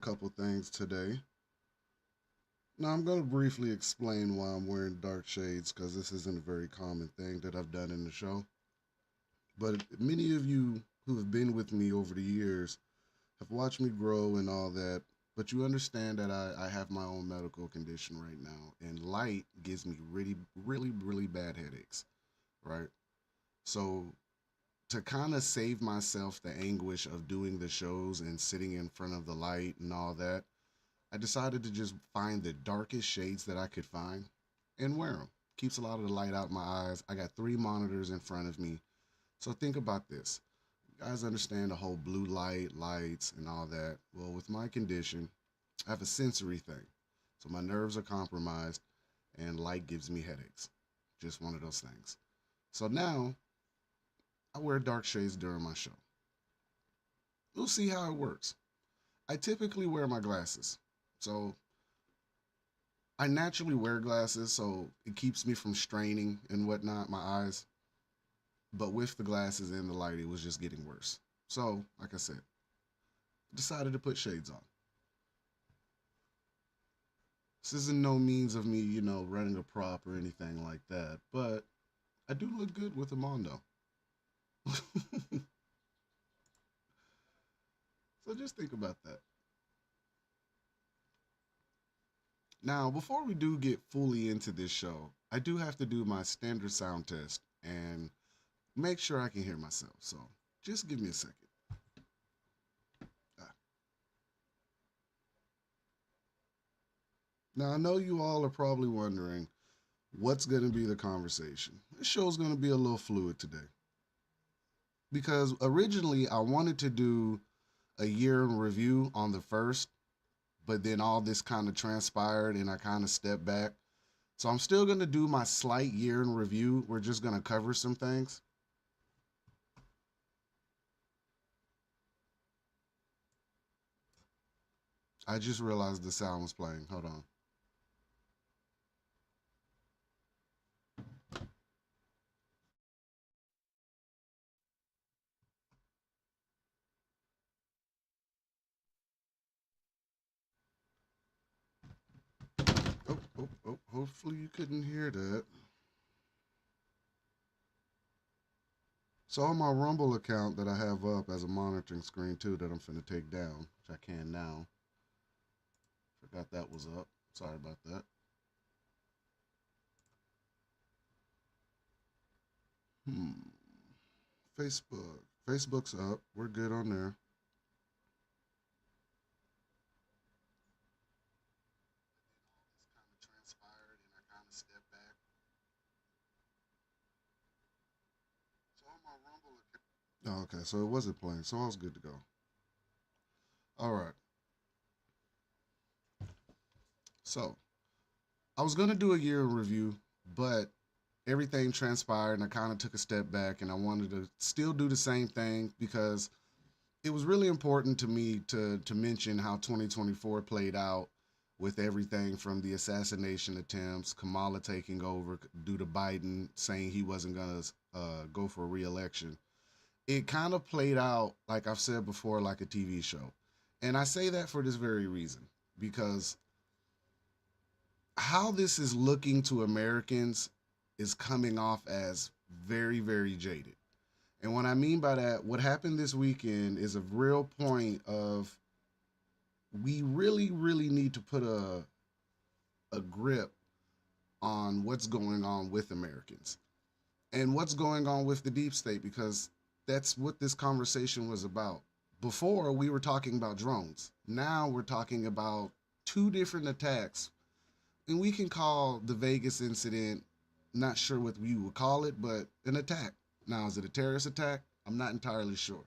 Couple things today. Now, I'm going to briefly explain why I'm wearing dark shades because this isn't a very common thing that I've done in the show. But many of you who have been with me over the years have watched me grow and all that. But you understand that I have my own medical condition right now, and light gives me really bad headaches, right? So, to kind of save myself the anguish of doing the shows and sitting in front of the light and all that, I decided to just find the darkest shades that I could find and wear them. Keeps a lot of the light out of my eyes. I got three monitors in front of me. So think about this. You guys understand the whole blue light, lights, and all that. Well, with my condition, I have a sensory thing. So my nerves are compromised and light gives me headaches. Just one of those things. So now I wear dark shades during my show. We'll see how it works. I typically wear my glasses. So I naturally wear glasses, so it keeps me from straining and whatnot, my eyes. But with the glasses and the light, it was just getting worse. So, like I said, decided to put shades on. This isn't no means of me, running a prop or anything like that, but I do look good with them on though. So just think about that. Now, before we do get fully into this show, I do have to do my standard sound test and make sure I can hear myself. So just give me a second. Ah. Now, I know you all are probably wondering what's going to be the conversation. This show's going to be a little fluid today because originally I wanted to do a year in review on the first, but then all this kind of transpired and I kind of stepped back. So I'm still going to do my slight year in review. We're just going to cover some things. I just realized the sound was playing. Hold on. Oh. Hopefully you couldn't hear that. So on my Rumble account that I have up as a monitoring screen too that I'm finna take down, which I can now. Forgot that was up. Sorry about that. Hmm. Facebook. Facebook's up. We're good on there. Oh, okay, so it wasn't playing, so I was good to go. All right. So I was gonna do a year in review, but everything transpired and I kind of took a step back and I wanted to still do the same thing because it was really important to me to mention how 2024 played out with everything from the assassination attempts, Kamala taking over due to Biden saying he wasn't gonna go for re-election. It kind of played out like I've said before, like a TV show, and I say that for this very reason because how this is looking to Americans is coming off as very jaded. And what I mean by that, what happened this weekend is a real point of we really need to put a grip on what's going on with Americans and what's going on with the deep state because that's what this conversation was about. Before we were talking about drones. Now we're talking about two different attacks. And we can call the Vegas incident, not sure what we would call it, but an attack. Now, is it a terrorist attack? I'm not entirely sure.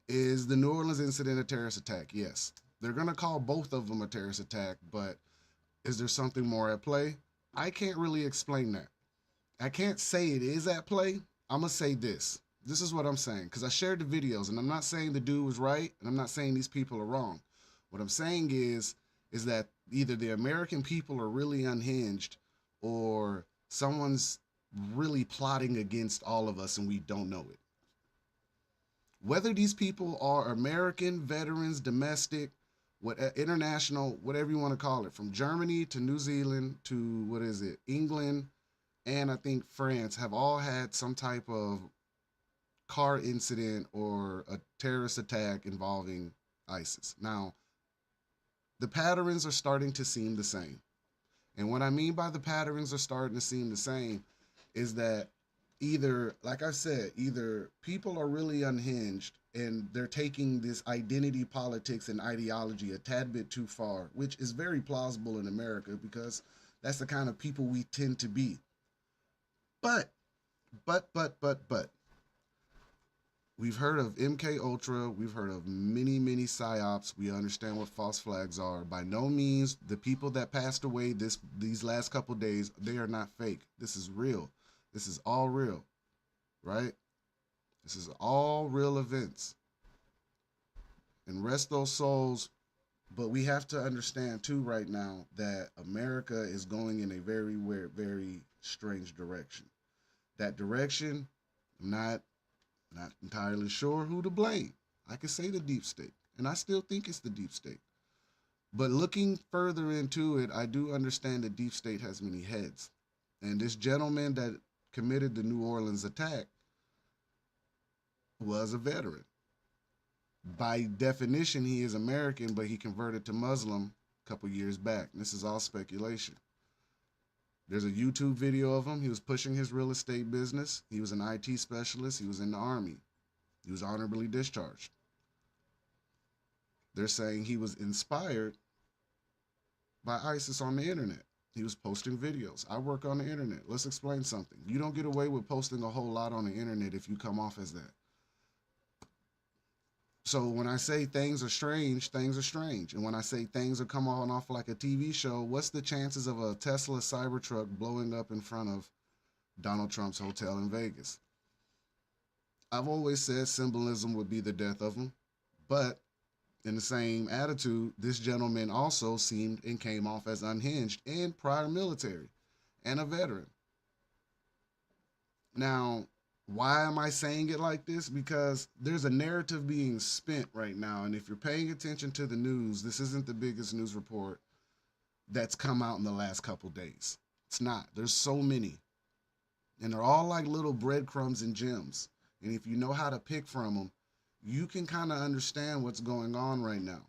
Is the New Orleans incident a terrorist attack? Yes. They're going to call both of them a terrorist attack, but is there something more at play? I can't really explain that. I can't say it is at play. I'm going to say this. This is what I'm saying because I shared the videos and I'm not saying the dude was right and I'm not saying these people are wrong. What I'm saying is that either the American people are really unhinged or someone's really plotting against all of us and we don't know it. Whether these people are American, veterans, domestic, what international, whatever you want to call it, from Germany to New Zealand to what is it, England, and I think France have all had some type of car incident or a terrorist attack involving ISIS. Now, the patterns are starting to seem the same. And what I mean by the patterns are starting to seem the same is that either, like I said, either people are really unhinged and they're taking this identity politics and ideology a tad bit too far, which is very plausible in America because that's the kind of people we tend to be. But, but, we've heard of MK Ultra. We've heard of many psyops. We understand what false flags are. By no means, the people that passed away these last couple days, they are not fake. This is real. This is all real, right? This is all real events. And rest those souls. But we have to understand too right now that America is going in a very weird, very strange direction. That direction, I'm not entirely sure who to blame. I could say the deep state, and I still think it's the deep state. But looking further into it, I do understand the deep state has many heads. And this gentleman that committed the New Orleans attack was a veteran. By definition, he is American, but he converted to Muslim a couple years back. And this is all speculation. There's a YouTube video of him. He was pushing his real estate business. He was an IT specialist. He was in the Army. He was honorably discharged. They're saying he was inspired by ISIS on the internet. He was posting videos. I work on the internet. Let's explain something. You don't get away with posting a whole lot on the internet if you come off as that. So when I say things are strange, things are strange. And when I say things are coming on off like a TV show, what's the chances of a Tesla Cybertruck blowing up in front of Donald Trump's hotel in Vegas? I've always said symbolism would be the death of him. But in the same attitude, this gentleman also seemed and came off as unhinged and prior military and a veteran. Now, why am I saying it like this? Because there's a narrative being spent right now. And if you're paying attention to the news, this isn't the biggest news report that's come out in the last couple days. It's not. There's so many. And they're all like little breadcrumbs and gems. And if you know how to pick from them, you can kind of understand what's going on right now.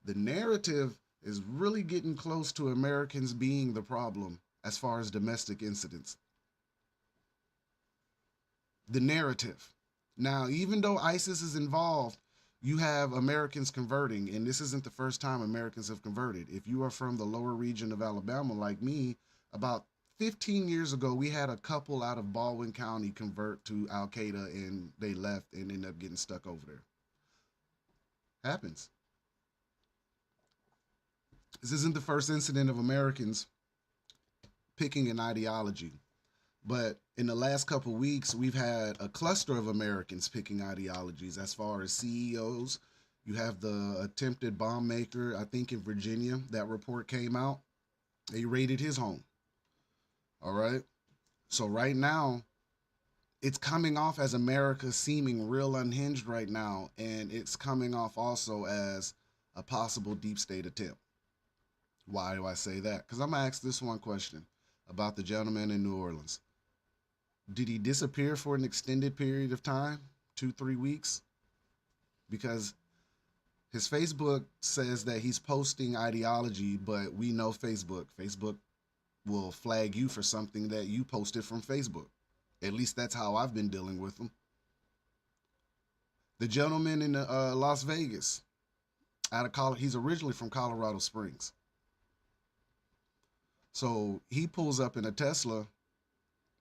The narrative is really getting close to Americans being the problem as far as domestic incidents. The narrative. Now, even though ISIS is involved, you have Americans converting, and this isn't the first time Americans have converted. If you are from the lower region of Alabama like me, about 15 years ago, we had a couple out of Baldwin County convert to Al Qaeda, and they left and ended up getting stuck over there. Happens. This isn't the first incident of Americans picking an ideology. But in the last couple of weeks, we've had a cluster of Americans picking ideologies as far as CEOs. You have the attempted bomb maker, I think in Virginia, that report came out. They raided his home. All right. So right now, it's coming off as America seeming real unhinged right now. And it's coming off also as a possible deep state attempt. Why do I say that? Because I'm going to ask this one question about the gentleman in New Orleans. Did he disappear for an extended period of time? 2-3 weeks? Because his Facebook says that he's posting ideology, but we know Facebook. Facebook will flag you for something that you posted from Facebook. At least that's how I've been dealing with them. The gentleman in Las Vegas, out of college, he's originally from Colorado Springs. So he pulls up in a Tesla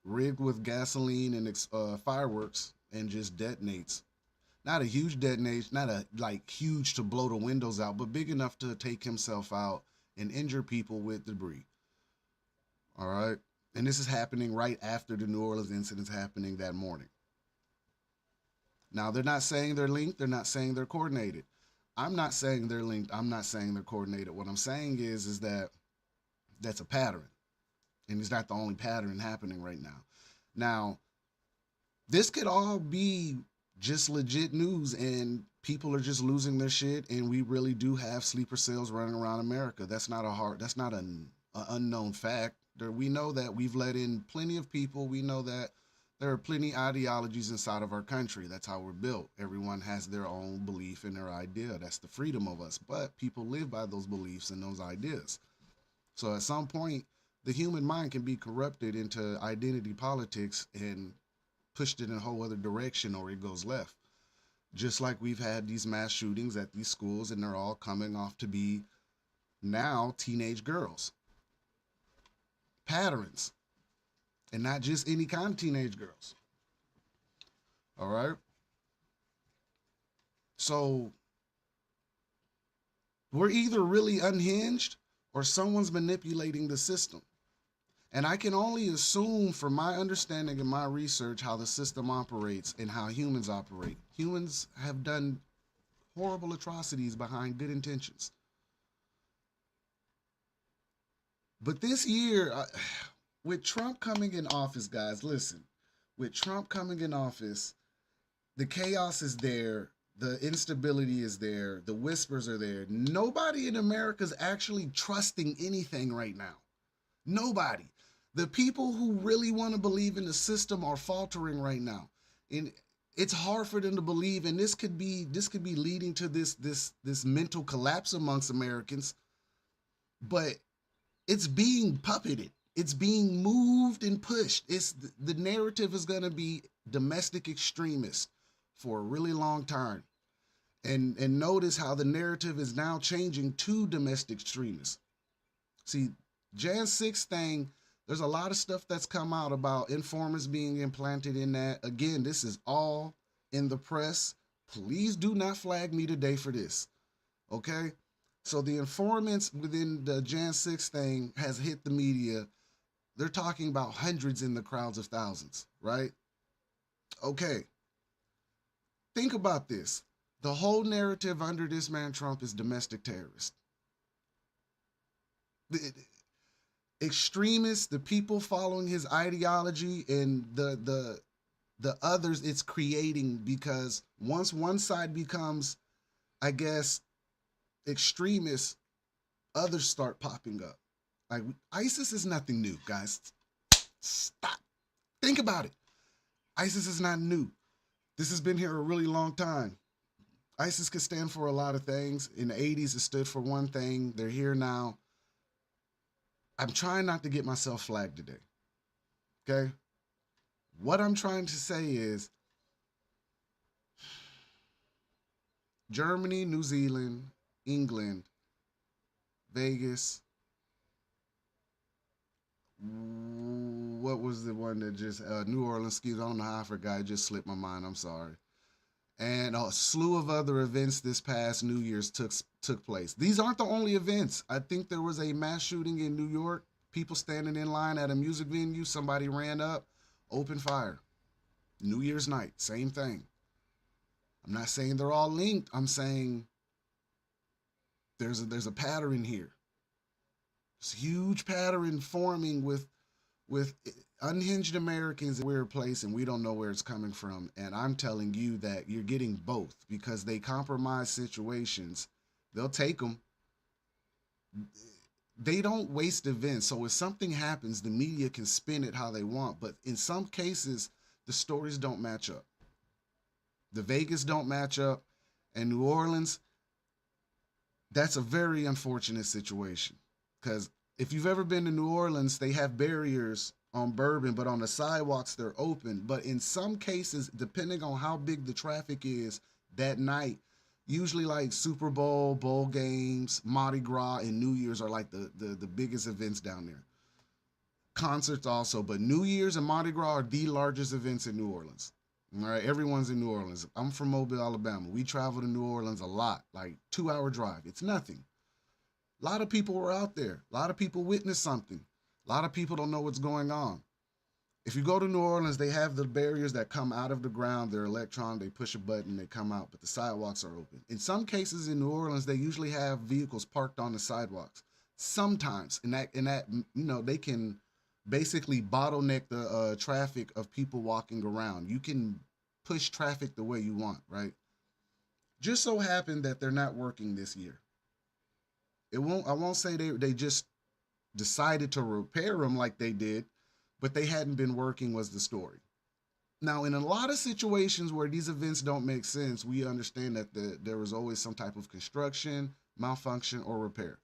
rigged with gasoline and fireworks and just detonates. Not a huge detonation, not a like huge to blow the windows out, but big enough to take himself out and injure people with debris. All right. And this is happening right after the New Orleans incident's happening that morning. Now, they're not saying they're linked. They're not saying they're coordinated. I'm not saying they're linked. I'm not saying they're coordinated. What I'm saying is that that's a pattern. And it's not the only pattern happening right now. Now, this could all be just legit news and people are just losing their shit, and we really do have sleeper cells running around America. That's not an unknown fact. We know that we've let in plenty of people. We know that there are plenty ideologies inside of our country. That's how we're built. Everyone has their own belief and their idea. That's the freedom of us. But people live by those beliefs and those ideas. So at some point, the human mind can be corrupted into identity politics and pushed in a whole other direction, or it goes left. Just like we've had these mass shootings at these schools, and they're all coming off to be now teenage girls. Patterns, and not just any kind of teenage girls. All right. So we're either really unhinged or someone's manipulating the system. And I can only assume from my understanding and my research how the system operates and how humans operate. Humans have done horrible atrocities behind good intentions. But this year, with Trump coming in office, guys, listen, with Trump coming in office, the chaos is there, the instability is there, the whispers are there. Nobody in America is actually trusting anything right now. Nobody. The people who really want to believe in the system are faltering right now. And it's hard for them to believe, and this could be leading to this mental collapse amongst Americans, but it's being puppeted. It's being moved and pushed. It's the narrative is going to be domestic extremists for a really long time. And notice how the narrative is now changing to domestic extremists. See, Jan 6 thing, there's a lot of stuff that's come out about informants being implanted in that. Again, this is all in the press. Please do not flag me today for this. Okay? So the informants within the Jan 6 thing has hit the media. They're talking about hundreds in the crowds of thousands, right? Okay. Think about this. The whole narrative under this man Trump is domestic terrorist. The extremists, the people following his ideology, and the others it's creating, because once one side becomes, I guess, extremists, others start popping up. Like ISIS is nothing new, guys. Stop. Think about it. ISIS is not new. This has been here a really long time. ISIS could stand for a lot of things. In the 80s, it stood for one thing. They're here now. I'm trying not to get myself flagged today. Okay? What I'm trying to say is Germany, New Zealand, England, Vegas. What was the one that just New Orleans? Excuse me, I don't know how I forgot. It just slipped my mind. I'm sorry. And a slew of other events this past New Year's took place. These aren't the only events. I think there was a mass shooting in New York. People standing in line at a music venue. Somebody ran up, opened fire. New Year's night, same thing. I'm not saying they're all linked. I'm saying there's a pattern here. It's a huge pattern forming with unhinged Americans in a weird place, and we don't know where it's coming from. And I'm telling you that you're getting both, because they compromise situations. They'll take them. They don't waste events. So if something happens, the media can spin it how they want. But in some cases, the stories don't match up. The Vegas don't match up. And New Orleans, that's a very unfortunate situation. Because if you've ever been to New Orleans, they have barriers on Bourbon, but on the sidewalks, they're open. But in some cases, depending on how big the traffic is that night, usually like Super Bowl, bowl games, Mardi Gras, and New Year's are like the biggest events down there. Concerts also, but New Year's and Mardi Gras are the largest events in New Orleans. All right, everyone's in New Orleans. I'm from Mobile, Alabama. We travel to New Orleans a lot, like 2-hour drive. It's nothing. A lot of people were out there. A lot of people witnessed something. A lot of people don't know what's going on. If you go to New Orleans, they have the barriers that come out of the ground. They're electronic. They push a button, they come out, but the sidewalks are open. In some cases in New Orleans, they usually have vehicles parked on the sidewalks. Sometimes, they can basically bottleneck the traffic of people walking around. You can push traffic the way you want, right? Just so happened that they're not working this year. I won't say they just decided to repair them like they did, but they hadn't been working was the story. Now, in a lot of situations where these events don't make sense, we understand that there was always some type of construction, malfunction, or repair.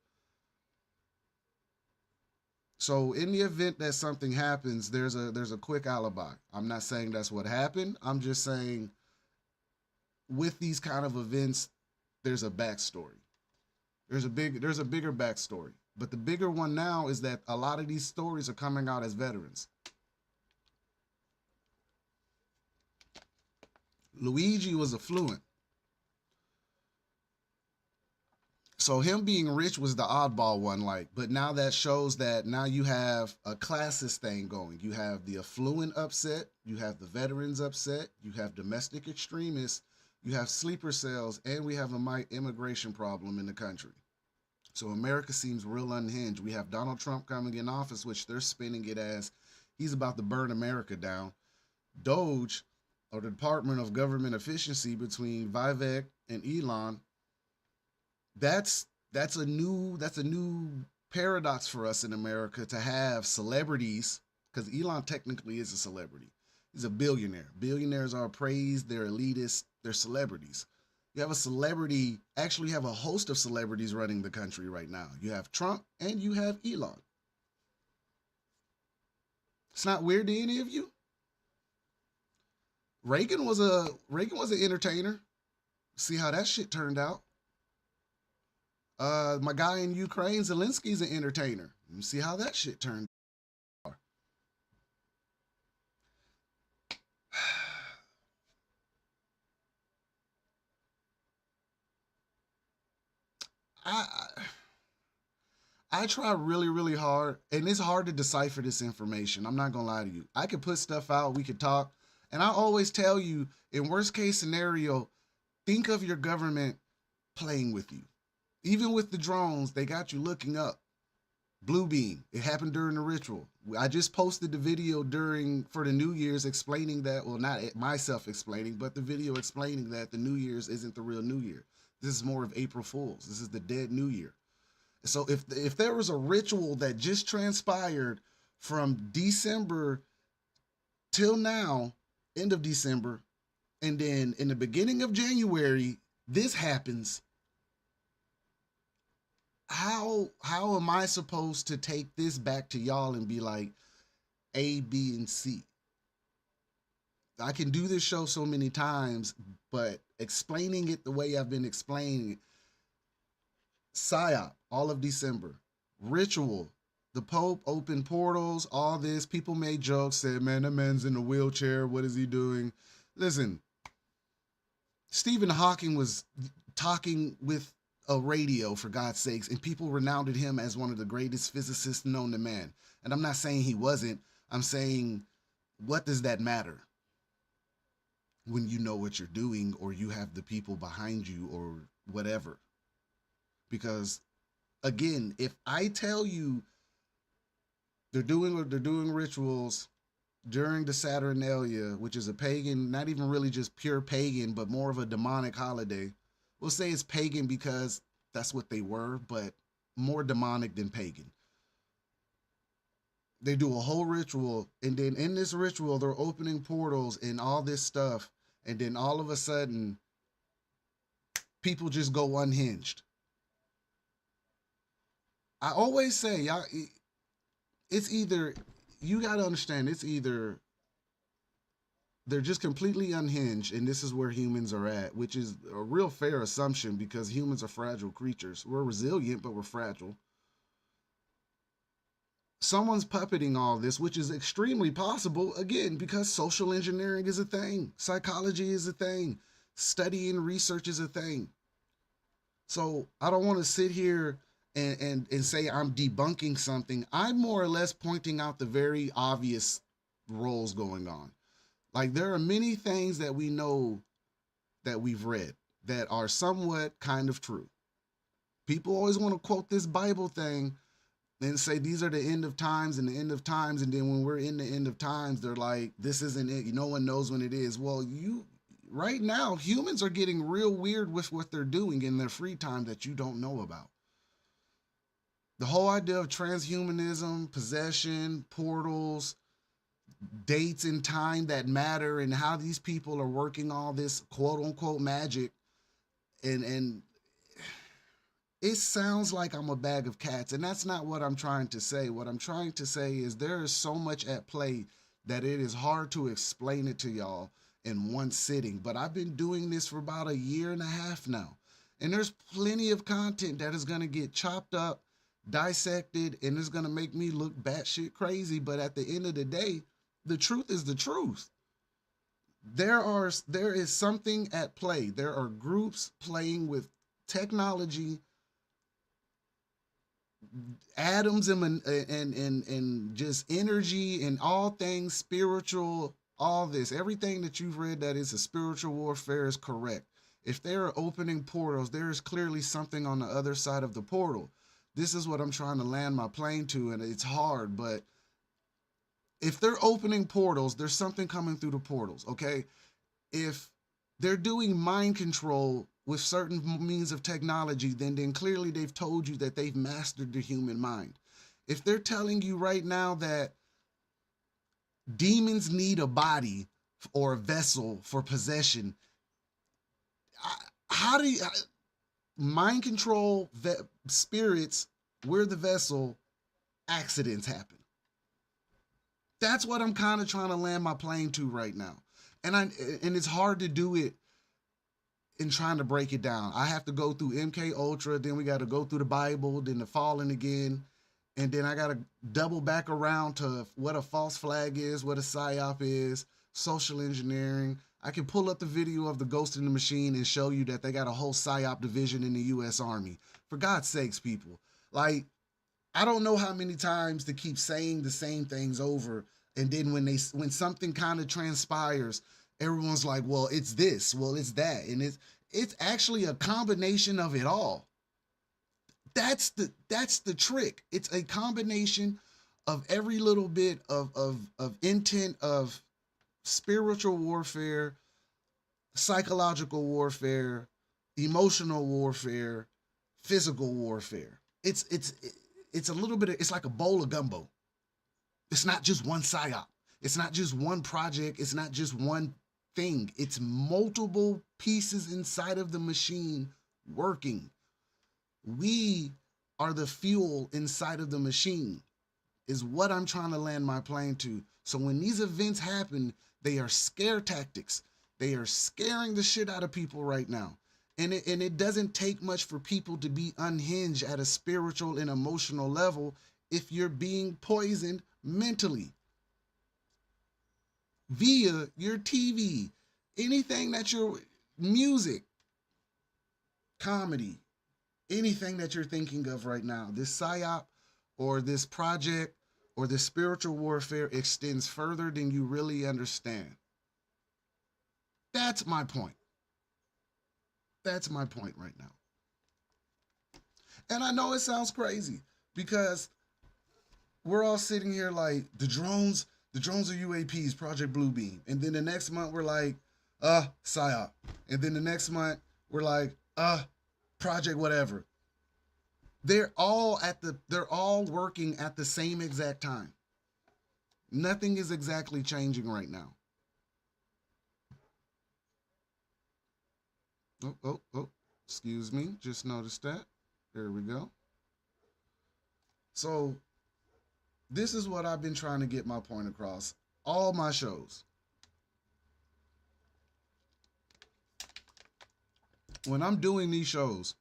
So, in the event that something happens, there's a quick alibi. I'm not saying that's what happened. I'm just saying with these kind of events, there's a backstory. There's a bigger backstory. But the bigger one now is that a lot of these stories are coming out as veterans. Luigi was affluent. So him being rich was the oddball one, like, but now that shows that now you have a classist thing going. You have the affluent upset, you have the veterans upset, you have domestic extremists, you have sleeper cells, and we have a immigration problem in the country. So America seems real unhinged. We have Donald Trump coming in office, which they're spinning it as he's about to burn America down. Doge, or the Department of Government Efficiency between Vivek and Elon, that's a new paradox for us in America to have celebrities, because Elon technically is a celebrity. He's a billionaire. Billionaires are praised, they're elitists, they're celebrities. You have a celebrity, actually have a host of celebrities running the country right now. You have Trump and you have Elon. It's not weird to any of you. Reagan was an entertainer. See how that shit turned out. My guy in Ukraine, Zelensky's an entertainer. See how that shit turned out. I I try really, really hard, and it's hard to decipher this information. I'm not gonna lie to you. I could put stuff out, we could talk, and I always tell you, in worst case scenario, think of your government playing with you. Even with the drones, they got you looking up. Blue beam. It happened during the ritual. I just posted the video during for the New Year's explaining that, well, not myself explaining, but the video explaining that the New Year's isn't the real New Year. This is more of April Fools. This is the dead New Year. So if there was a ritual that just transpired from December till now, end of December, and then in the beginning of January, this happens, how am I supposed to take this back to y'all and be like A, B, and C? I can do this show so many times, but explaining it the way I've been explaining it, psyop, all of December, ritual, the Pope opened portals, all this. People made jokes, said, man, that man's in a wheelchair. What is he doing? Listen, Stephen Hawking was talking with a radio, for God's sakes, and people renowned him as one of the greatest physicists known to man. And I'm not saying he wasn't. I'm saying, what does that matter when you know what you're doing or you have the people behind you or whatever? Because again, if I tell you they're doing rituals during the Saturnalia, which is a pagan, not even really just pure pagan, but more of a demonic holiday. We'll say it's pagan because that's what they were, but more demonic than pagan. They do a whole ritual, and then in this ritual, they're opening portals and all this stuff, and then all of a sudden, people just go unhinged. I always say, y'all, it's either, you got to understand, it's either they're just completely unhinged, and this is where humans are at, which is a real fair assumption because humans are fragile creatures. We're resilient, but we're fragile. Someone's puppeting all this, which is extremely possible, again, because social engineering is a thing, psychology is a thing, studying research is a thing. So I don't want to sit here and say I'm debunking something. I'm more or less pointing out the very obvious roles going on. Like, there are many things that we know that we've read that are somewhat kind of true. People always want to quote this Bible thing and say these are the end of times and the end of times. And then when we're in the end of times, they're like, this isn't it. No one knows when it is. Well, right now, humans are getting real weird with what they're doing in their free time that you don't know about. The whole idea of transhumanism, possession, portals, dates and time that matter, and how these people are working all this quote unquote magic, and it sounds like I'm a bag of cats, and that's not what I'm trying to say. What I'm trying to say is there is so much at play that it is hard to explain it to y'all in one sitting. But I've been doing this for about a year and a half now, and there's plenty of content that is going to get chopped up, dissected, and it's going to make me look batshit crazy. But at the end of the day, the truth is the truth. There is something at play. There are groups playing with technology, atoms, and just energy and all things spiritual. All this, everything that you've read that is a spiritual warfare is correct. If they're opening portals, there is clearly something on the other side of the portal. This is what I'm trying to land my plane to, and it's hard, but if they're opening portals, there's something coming through the portals, okay? If they're doing mind control with certain means of technology, then clearly they've told you that they've mastered the human mind. If they're telling you right now that demons need a body or a vessel for possession, how do you mind control spirits? We're the vessel, accidents happen. That's what I'm kind of trying to land my plane to right now. And it's hard to do it in trying to break it down. I have to go through MK Ultra, then we got to go through the Bible, then the Fallen again, and then I got to double back around to what a false flag is, what a psyop is, social engineering. I can pull up the video of the Ghost in the Machine and show you that they got a whole psyop division in the U.S. Army. For God's sakes, people. Like, I don't know how many times to keep saying the same things over, and then when something kind of transpires, everyone's like, well, it's this, well, it's that, and it's actually a combination of it all. That's the trick. It's a combination of every little bit of intent of spiritual warfare, psychological warfare, emotional warfare, physical warfare. It's a little bit of, it's like a bowl of gumbo. It's not just one psyop. It's not just one project. It's not just one thing. It's multiple pieces inside of the machine working. We are the fuel inside of the machine, is what I'm trying to land my plane to. So when these events happen, they are scare tactics. They are scaring the shit out of people right now. And it doesn't take much for people to be unhinged at a spiritual and emotional level if you're being poisoned mentally via your TV, anything that your music, comedy, anything that you're thinking of right now. This psyop or this project or this spiritual warfare extends further than you really understand. That's my point. That's my point right now. And I know it sounds crazy because we're all sitting here like the drones are UAPs, Project Bluebeam. And then the next month we're like, PSYOP. And then the next month we're like, Project whatever. They're all working at the same exact time. Nothing is exactly changing right now. Oh, excuse me. Just noticed that. There we go. So this is what I've been trying to get my point across. All my shows. When I'm doing these shows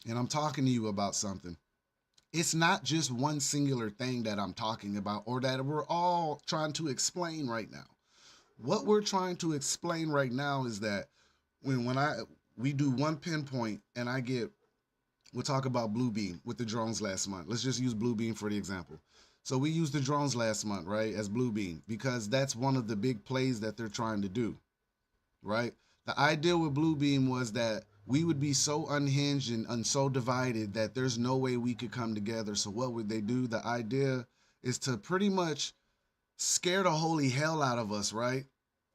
and I'm talking to you about something, it's not just one singular thing that I'm talking about or that we're all trying to explain right now. What we're trying to explain right now is that when we do one pinpoint and we'll talk about Bluebeam with the drones last month. Let's just use Bluebeam for the example. So we used the drones last month, right, as Bluebeam because that's one of the big plays that they're trying to do, right? The idea with Bluebeam was that we would be so unhinged and so divided that there's no way we could come together. So what would they do? The idea is to pretty much scare the holy hell out of us, right?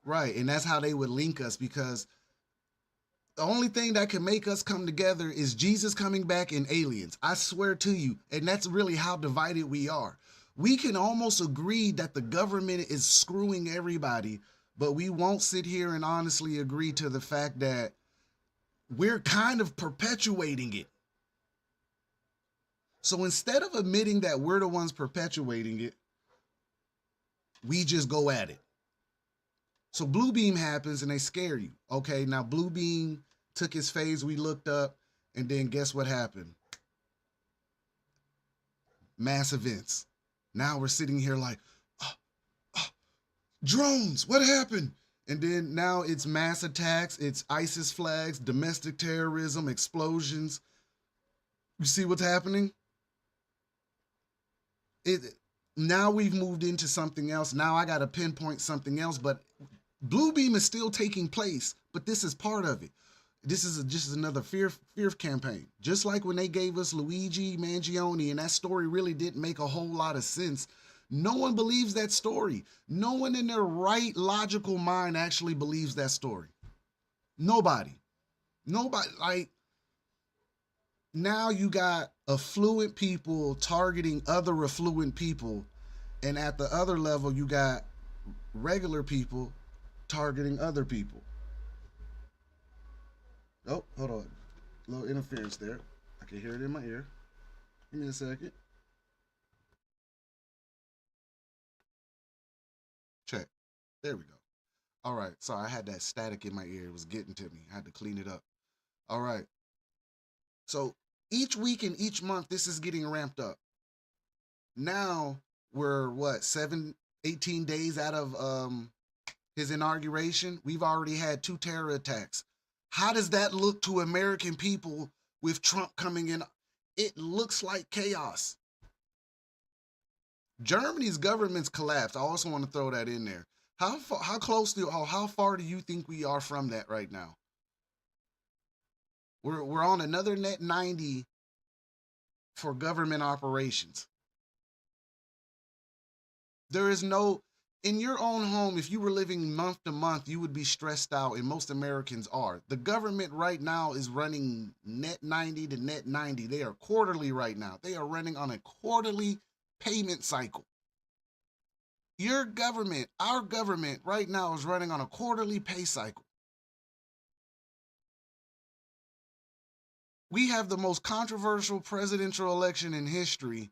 Right, and that's how they would link us because the only thing that can make us come together is Jesus coming back and aliens. I swear to you. And that's really how divided we are. We can almost agree that the government is screwing everybody, but we won't sit here and honestly agree to the fact that we're kind of perpetuating it. So instead of admitting that we're the ones perpetuating it, we just go at it. So Blue Beam happens and they scare you. Okay, now Blue Beam took his phase, we looked up, and then guess what happened? Mass events. Now we're sitting here like, oh, oh, drones, what happened? And then now it's mass attacks, it's ISIS flags, domestic terrorism, explosions. You see what's happening? It Now we've moved into something else. Now I got to pinpoint something else, but Blue Beam is still taking place, but this is part of it. This is just another fear campaign. Just like when they gave us Luigi Mangione, and that story really didn't make a whole lot of sense. No one believes that story. No one in their right logical mind actually believes that story. Nobody. Nobody. Like, now you got affluent people targeting other affluent people, and at the other level, you got regular people targeting other people. Oh, hold on. A little interference there. I can hear it in my ear. Give me a second. Check. There we go. All right. Sorry, I had that static in my ear. It was getting to me. I had to clean it up. All right. So each week and each month, this is getting ramped up. Now we're what, 18 days out of his inauguration? We've already had 2 terror attacks. How does that look to American people with Trump coming in? It looks like chaos. Germany's government's collapsed. I also want to throw that in there. How close to, how far do you think we are from that right now? We're on another net 90 for government operations. There is no, in your own home, if you were living month to month, you would be stressed out, and most Americans are. The government right now is running net 90 to net 90. They are quarterly right now. They are running on a quarterly payment cycle. Your government, our government right now is running on a quarterly pay cycle. We have the most controversial presidential election in history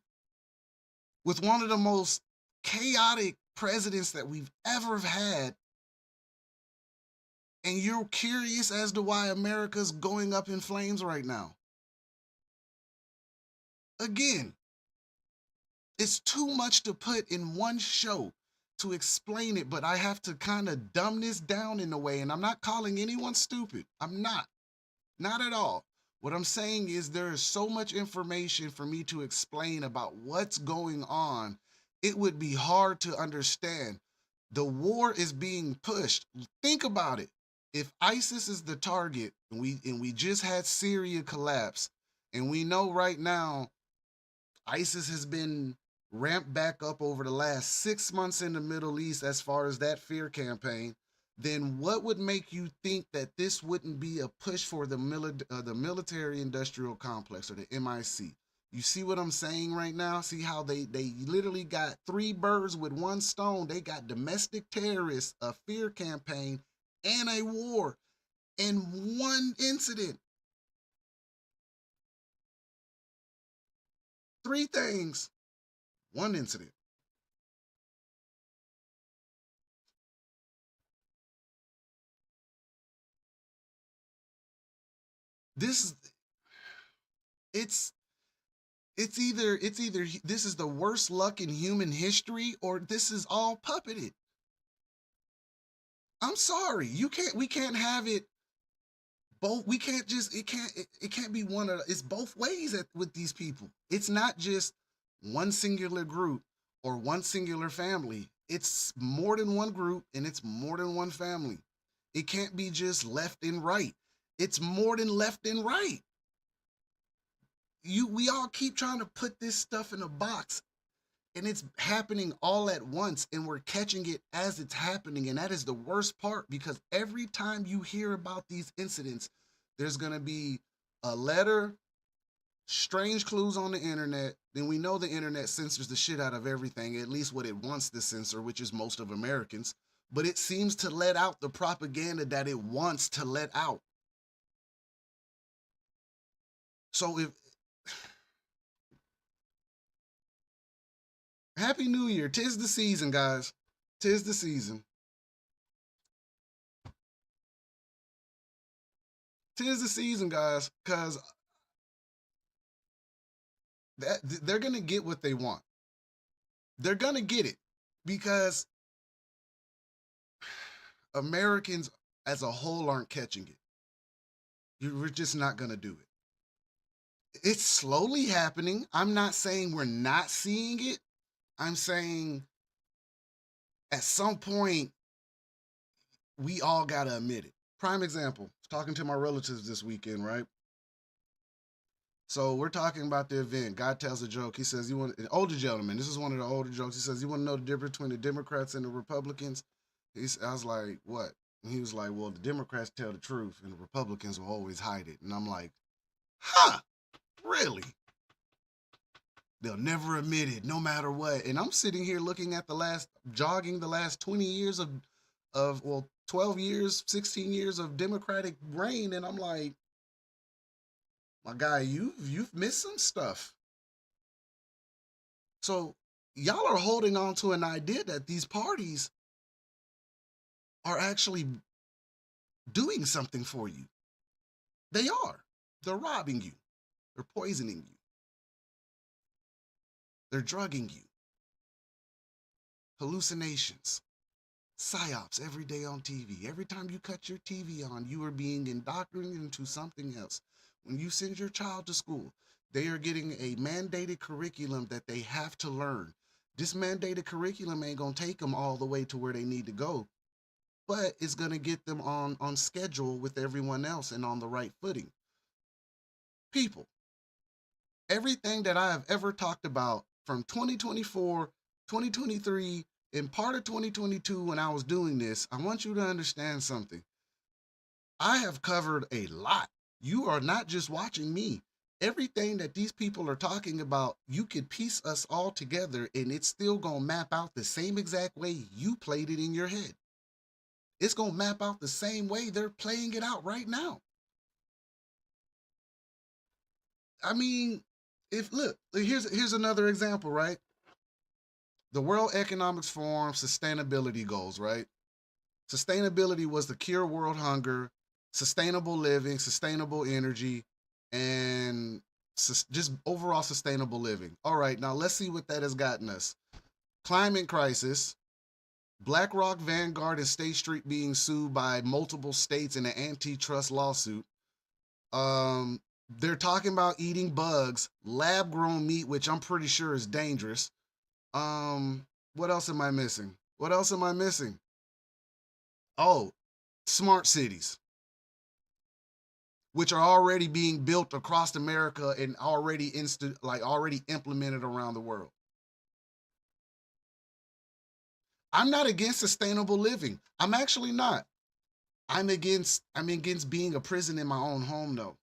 with one of the most chaotic presidents that we've ever had. And you're curious as to why America's going up in flames right now. Again, it's too much to put in one show to explain it, but I have to kind of dumb this down in a way. And I'm not calling anyone stupid. I'm not. Not at all. What I'm saying is there is so much information for me to explain about what's going on. It would be hard to understand. The war is being pushed. Think about it. If ISIS is the target, and we just had Syria collapse, and we know right now ISIS has been ramped back up over the last 6 months in the Middle East as far as that fear campaign, then what would make you think that this wouldn't be a push for the military industrial complex, or the MIC? You see what I'm saying right now? See how they literally got 3 birds with 1 stone. They got domestic terrorists, a fear campaign, and a war in one incident. 3 things, 1 incident. This it's it's either this is the worst luck in human history, or this is all puppeted. I'm sorry. We can't have it both. We can't just it can't be one of, it's both ways with these people. It's not just one singular group or one singular family. It's more than one group, and it's more than one family. It can't be just left and right. It's more than left and right. We all keep trying to put this stuff in a box. And it's happening all at once, and we're catching it as it's happening. And that is the worst part, because every time you hear about these incidents, there's going to be a letter, strange clues on the internet. Then we know the internet censors the shit out of everything, at least what it wants to censor, which is most of Americans. But it seems to let out the propaganda that it wants to let out. So if Happy New Year, 'tis the season, guys. 'Tis the season. 'Tis the season, guys, because they're gonna get what they want. They're gonna get it because Americans as a whole aren't catching it. We're just not gonna do it. It's slowly happening. I'm not saying we're not seeing it. I'm saying at some point we all gotta admit it. Prime example, talking to my relatives this weekend, right? So we're talking about the event. God tells a joke. He says, "You want an older gentleman?" This is one of the older jokes. He says, "You want to know the difference between the Democrats and the Republicans?" I was like, "What?" And he was like, "Well, the Democrats tell the truth, and the Republicans will always hide it." And I'm like, "Huh? Really? They'll never admit it, no matter what." And I'm sitting here looking at jogging the last 20 years of 12 years, 16 years of Democratic reign, and I'm like, my guy, you've missed some stuff. So y'all are holding on to an idea that these parties are actually doing something for you. They are. They're robbing you. They're poisoning you. They're drugging you. Hallucinations. Psyops every day on TV. Every time you cut your TV on, you are being indoctrinated into something else. When you send your child to school, they are getting a mandated curriculum that they have to learn. This mandated curriculum ain't gonna take them all the way to where they need to go, but it's gonna get them on schedule with everyone else and on the right footing. People, everything that I have ever talked about from 2024, 2023, and part of 2022 when I was doing this, I want you to understand something. I have covered a lot. You are not just watching me. Everything that these people are talking about, you could piece us all together and it's still going to map out the same exact way you played it in your head. It's going to map out the same way they're playing it out right now. I mean, here's another example, right? The World Economics Forum sustainability goals, right? Sustainability was to cure world hunger, sustainable living, sustainable energy, and just overall sustainable living. All right, now let's see what that has gotten us. Climate crisis, BlackRock, Vanguard, and State Street being sued by multiple states in an antitrust lawsuit. They're talking about eating bugs, lab grown meat, which I'm pretty sure is dangerous. What else am I missing? What else am I missing? Oh, smart cities, which are already being built across America and already implemented around the world. I'm not against sustainable living. I'm actually not. I'm against being a prison in my own home though.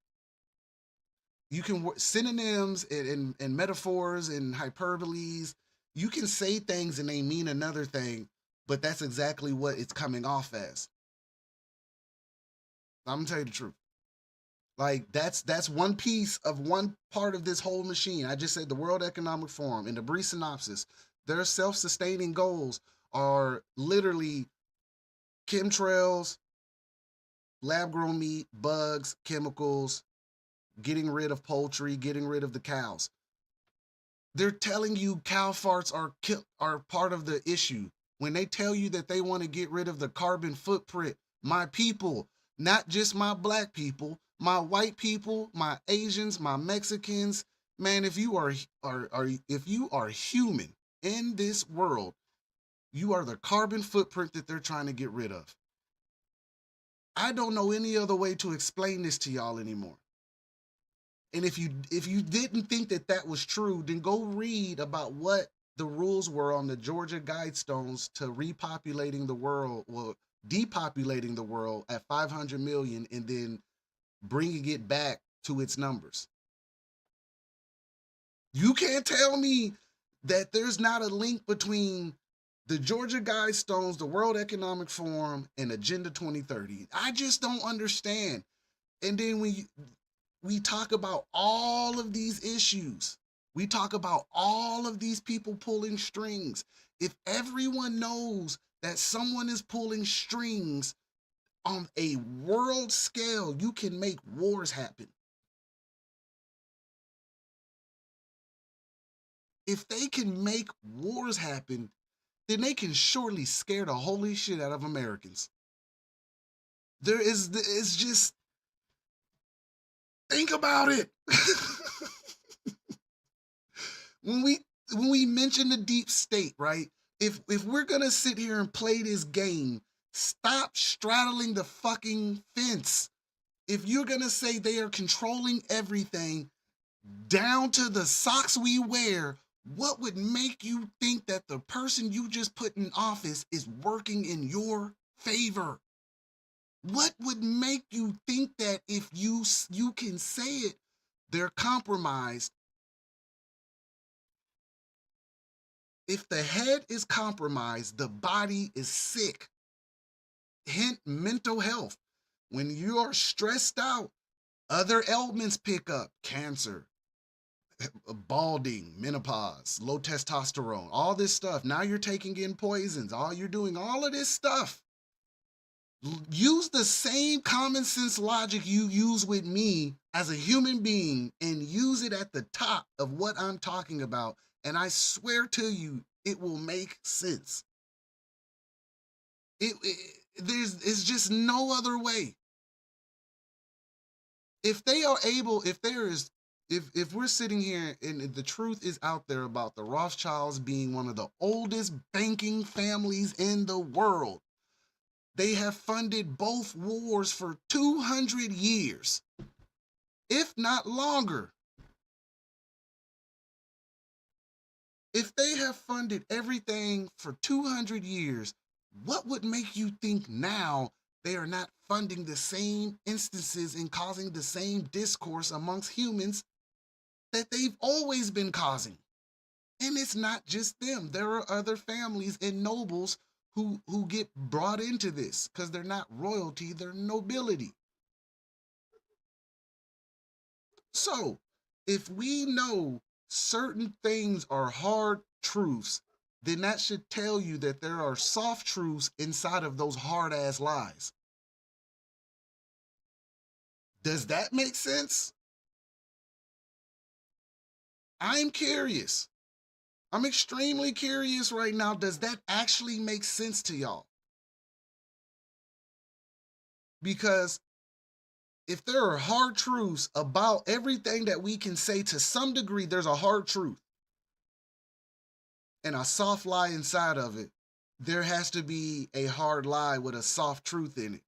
You can synonyms and metaphors and hyperboles. You can say things and they mean another thing, but that's exactly what it's coming off as. I'm gonna tell you the truth. Like that's one piece of one part of this whole machine. I just said the World Economic Forum in the brief synopsis. Their self-sustaining goals are literally chemtrails, lab-grown meat, bugs, chemicals, getting rid of poultry, getting rid of the cows. They're telling you cow farts are part of the issue. When they tell you that they want to get rid of the carbon footprint, my people, not just my black people, my white people, my Asians, my Mexicans, man, if you are human in this world, you are the carbon footprint that they're trying to get rid of. I don't know any other way to explain this to y'all anymore. And if you didn't think that that was true, then go read about what the rules were on the Georgia Guidestones to repopulating the world, well, depopulating the world at 500 million and then bringing it back to its numbers. You can't tell me that there's not a link between the Georgia Guidestones, the World Economic Forum, and Agenda 2030. I just don't understand. And then we talk about all of these issues. We talk about all of these people pulling strings. If everyone knows that someone is pulling strings on a world scale, you can make wars happen. If they can make wars happen, then they can surely scare the holy shit out of Americans. It's just, think about it. when we mention the deep state, right? If we're gonna sit here and play this game, stop straddling the fucking fence. If you're gonna say they are controlling everything down to the socks we wear, what would make you think that the person you just put in office is working in your favor? What would make you think that if you can say it, they're compromised? If the head is compromised, the body is sick. Hint, mental health. When you are stressed out, other ailments pick up: cancer, balding, menopause, low testosterone, all this stuff. Now you're taking in poisons. You're doing all of this stuff. Use the same common sense logic you use with me as a human being and use it at the top of what I'm talking about. And I swear to you, it will make sense. It's just no other way. If they are able, if we're sitting here and the truth is out there about the Rothschilds being one of the oldest banking families in the world, they have funded both wars for 200 years, if not longer. If they have funded everything for 200 years, what would make you think now they are not funding the same instances and causing the same discourse amongst humans that they've always been causing? And it's not just them. There are other families and nobles who get brought into this because they're not royalty, they're nobility. So if we know certain things are hard truths, then that should tell you that there are soft truths inside of those hard ass lies. Does that make sense? I'm curious. I'm extremely curious right now. Does that actually make sense to y'all? Because if there are hard truths about everything that we can say, to some degree, there's a hard truth and a soft lie inside of it. There has to be a hard lie with a soft truth in it.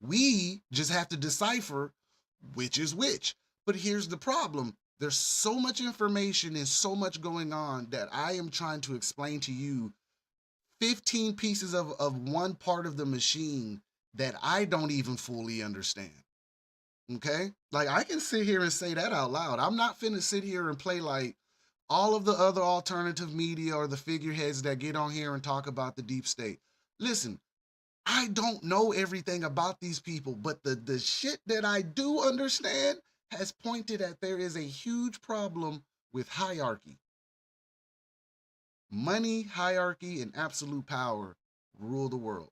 We just have to decipher which is which. But here's the problem: there's so much information and so much going on that I am trying to explain to you 15 pieces of one part of the machine that I don't even fully understand. Okay? Like, I can sit here and say that out loud. I'm not finna sit here and play like all of the other alternative media or the figureheads that get on here and talk about the deep state. Listen, I don't know everything about these people, but the shit that I do understand has pointed at there is a huge problem with hierarchy. Money, hierarchy, and absolute power rule the world.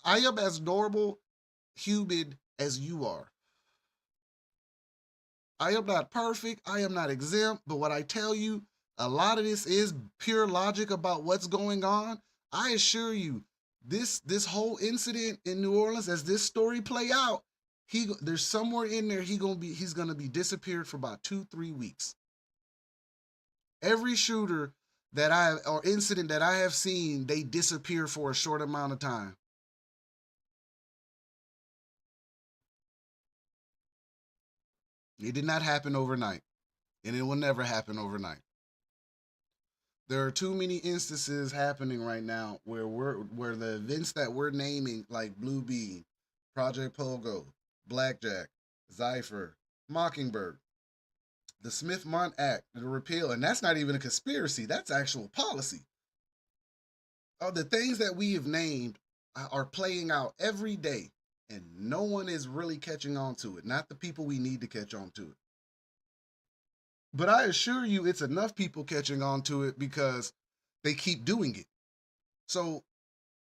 I am as normal human as you are. I am not perfect. I am not exempt. But what I tell you, a lot of this is pure logic about what's going on. I assure you, this whole incident in New Orleans, as this story play out, there's somewhere in there he's gonna be disappeared for about 2-3 weeks. Every shooter or incident that I have seen, they disappear for a short amount of time. It did not happen overnight, and it will never happen overnight. There are too many instances happening right now where the events that we're naming, like Blue Bean, Project Pogo, Blackjack, Zypher, Mockingbird, the Smith-Mont Act, the repeal, and that's not even a conspiracy. That's actual policy. The things that we have named are playing out every day, and no one is really catching on to it. Not the people we need to catch on to it. But I assure you, it's enough people catching on to it because they keep doing it. So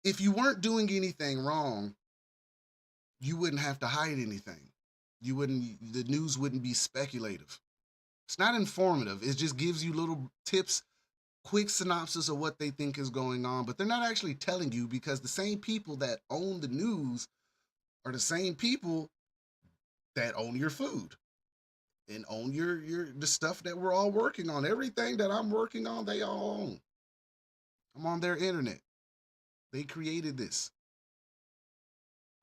if you weren't doing anything wrong, you wouldn't have to hide anything. You wouldn't, the news wouldn't be speculative. It's not informative. It just gives you little tips, quick synopsis of what they think is going on, but they're not actually telling you because the same people that own the news are the same people that own your food and own your the stuff that we're all working on. Everything that I'm working on, they all own. I'm on their internet. They created this.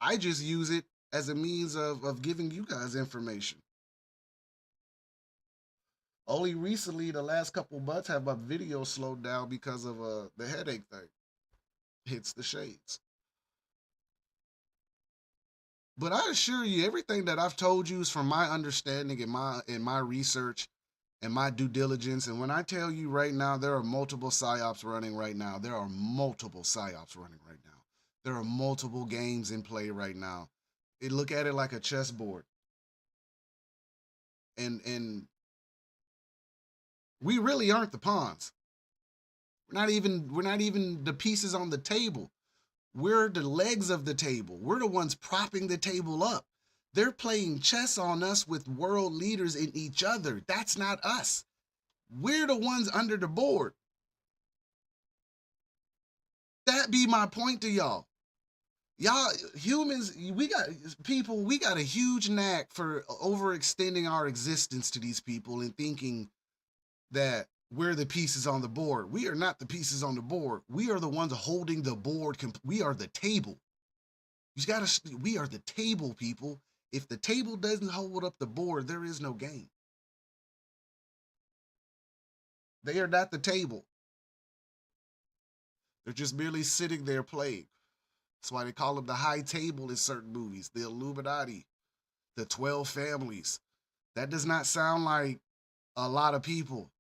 I just use it as a means of giving you guys information. Only recently, the last couple months, have my video slowed down because of the headache thing. Hits the shades. But I assure you, everything that I've told you is from my understanding and my research and my due diligence. And when I tell you right now, there are multiple psyops running right now. There are multiple psyops running right now. There are multiple games in play right now. Look at it like a chessboard. And we really aren't the pawns. We're not even the pieces on the table. We're the legs of the table. We're the ones propping the table up. They're playing chess on us with world leaders in each other. That's not us. We're the ones under the board. That be my point to y'all. Y'all humans, we got a huge knack for overextending our existence to these people and thinking that we're the pieces on the board. We are not the pieces on the board. We are the ones holding the board. We are the table. We are the table, people. If the table doesn't hold up the board, there is no game. They are not the table. They're just merely sitting there playing. That's why they call them the high table in certain movies, the Illuminati, the 12 families. That does not sound like a lot of people.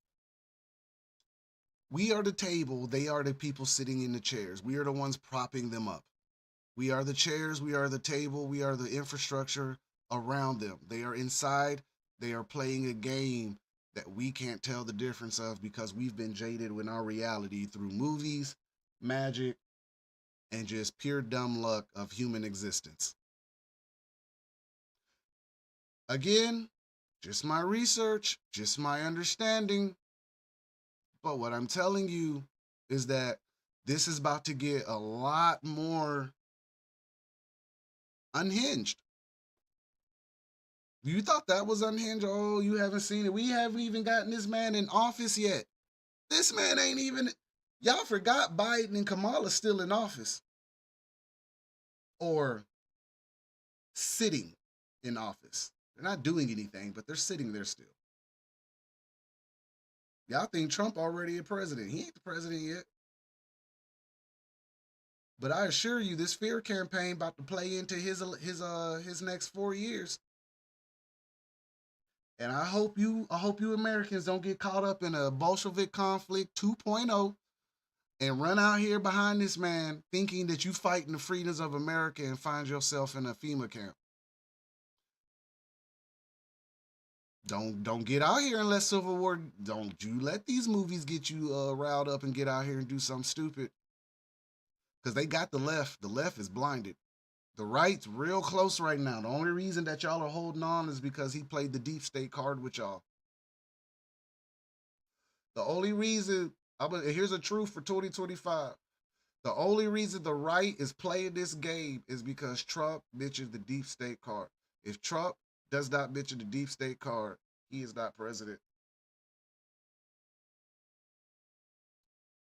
We are the table. They are the people sitting in the chairs. We are the ones propping them up. We are the chairs. We are the table. We are the infrastructure around them. They are inside. They are playing a game that we can't tell the difference of because we've been jaded with our reality through movies, magic, and just pure dumb luck of human existence. Again, just my research, just my understanding. But what I'm telling you is that this is about to get a lot more unhinged. You thought that was unhinged? Oh, you haven't seen it. We haven't even gotten this man in office yet. This man ain't even. Y'all forgot Biden and Kamala still in office. Or sitting in office. They're not doing anything, but they're sitting there still. Y'all think Trump already a president. He ain't the president yet. But I assure you, this fear campaign about to play into his next 4 years. And I hope you Americans don't get caught up in a Bolshevik conflict 2.0 and run out here behind this man thinking that you fighting the freedoms of America and find yourself in a FEMA camp. Don't get out here unless Civil War. Don't you let these movies get you riled up and get out here and do something stupid. Because they got the left. The left is blinded. The right's real close right now. The only reason that y'all are holding on is because he played the deep state card with y'all. The only reason, here's a truth for 2025. The only reason the right is playing this game is because Trump mentioned the deep state card. If Trump does not mention the deep state card, he is not president.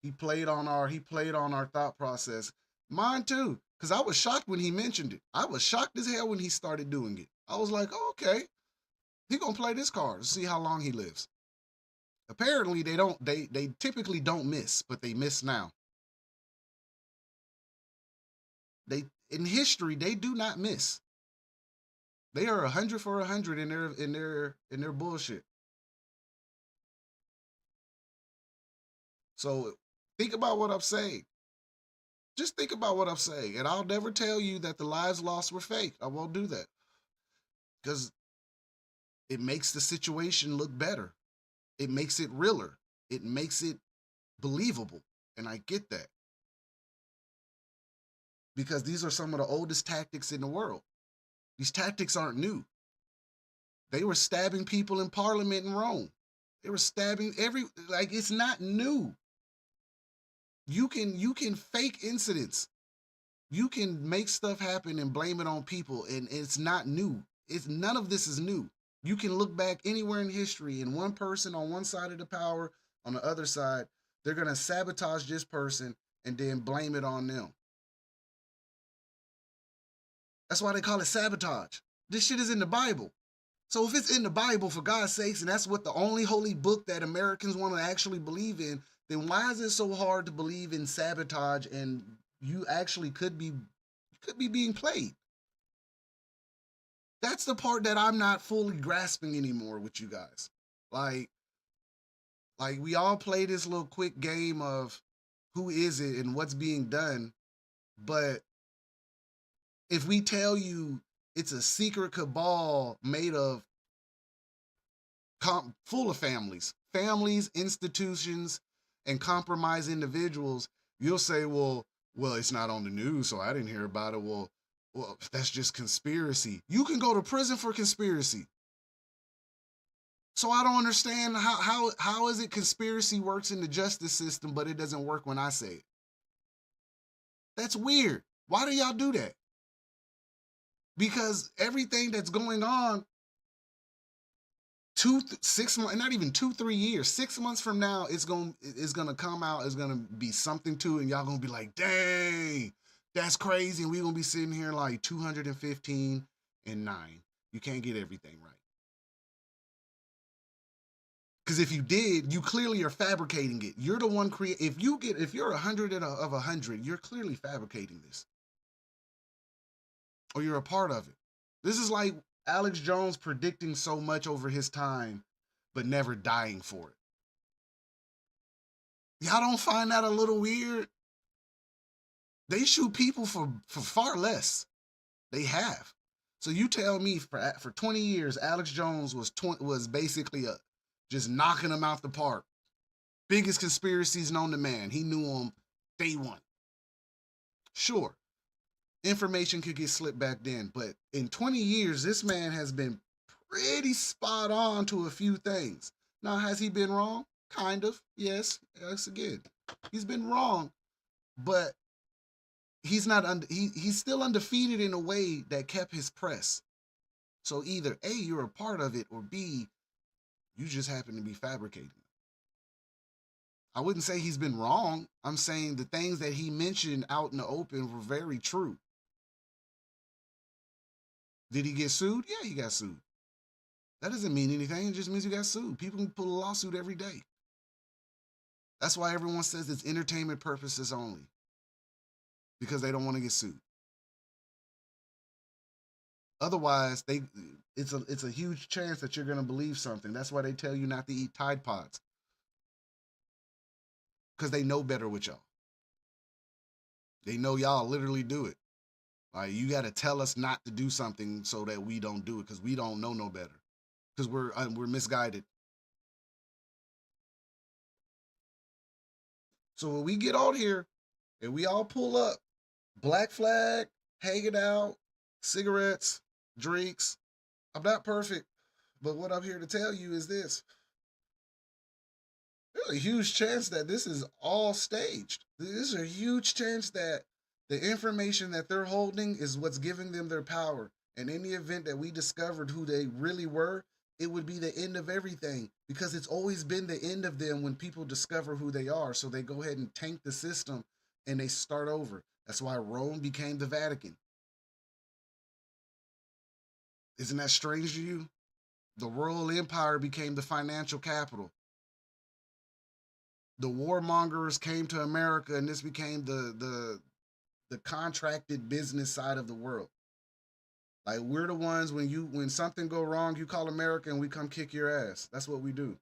He played on our thought process. Mine too, because I was shocked when he mentioned it. I was shocked as hell when he started doing it. I was like, oh, okay. He gonna play this card to see how long he lives. Apparently, they don't. They typically don't miss, but they miss now. They in history they do not miss. They are 100 for 100 in their bullshit. So think about what I'm saying. Just think about what I'm saying, and I'll never tell you that the lives lost were fake. I won't do that because it makes the situation look better. It makes it realer. It makes it believable, and I get that because these are some of the oldest tactics in the world. These tactics aren't new. They were stabbing people in Parliament in Rome. They were stabbing like it's not new. You can fake incidents. You can make stuff happen and blame it on people, and it's not new. It's none of this is new. You can look back anywhere in history, and one person on one side of the power, on the other side, they're gonna sabotage this person and then blame it on them. That's why they call it sabotage. This shit is in the Bible. So if it's in the Bible, for God's sakes, and that's what the only holy book that Americans want to actually believe in, then why is it so hard to believe in sabotage and you actually could be being played? That's the part that I'm not fully grasping anymore with you guys. Like like we all play this little quick game of who is it and what's being done, but if we tell you it's a secret cabal made of full of families, institutions, and compromised individuals, you'll say, well, it's not on the news, so I didn't hear about it. Well, that's just conspiracy. You can go to prison for conspiracy. So I don't understand how is it conspiracy works in the justice system, but it doesn't work when I say it. That's weird. Why do y'all do that? Because everything that's going on 6 months, not even 2-3 years, 6 months from now, it's gonna come out. It's gonna be something too, and y'all gonna be like, "Dang, that's crazy," and we gonna be sitting here like 215-9. You can't get everything right because if you did, you clearly are fabricating it. You're the one create. If you're 100 of 100, you're clearly fabricating this, or you're a part of it. This is like Alex Jones predicting so much over his time, but never dying for it. Y'all don't find that a little weird? They shoot people for far less. They have. So you tell me for 20 years, Alex Jones was basically just knocking them out the park. Biggest conspiracies known to man. He knew them day one. Sure, information could get slipped back then, but in 20 years, this man has been pretty spot on to a few things. Now, has he been wrong? Kind of. Yes. Yes, again. He's been wrong, but he's still undefeated in a way that kept his press. So either A, you're a part of it, or B, you just happen to be fabricating. I wouldn't say he's been wrong. I'm saying the things that he mentioned out in the open were very true. Did he get sued? Yeah, he got sued. That doesn't mean anything. It just means he got sued. People can pull a lawsuit every day. That's why everyone says it's entertainment purposes only, because they don't want to get sued. Otherwise, it's a huge chance that you're going to believe something. That's why they tell you not to eat Tide Pods, because they know better with y'all. They know y'all literally do it. Like, you got to tell us not to do something so that we don't do it, because we don't know no better, because we're misguided. So when we get out here and we all pull up, black flag, hanging out, cigarettes, drinks. I'm not perfect, but what I'm here to tell you is this: there's a huge chance that this is all staged. There's a huge chance that the information that they're holding is what's giving them their power. And in the event that we discovered who they really were, it would be the end of everything, because it's always been the end of them when people discover who they are. So they go ahead and tank the system and they start over. That's why Rome became the Vatican. Isn't that strange to you? The royal empire became the financial capital. The warmongers came to America, and this became the contracted business side of the world. Like we're the ones when something go wrong, you call America and we come kick your ass. That's what we do.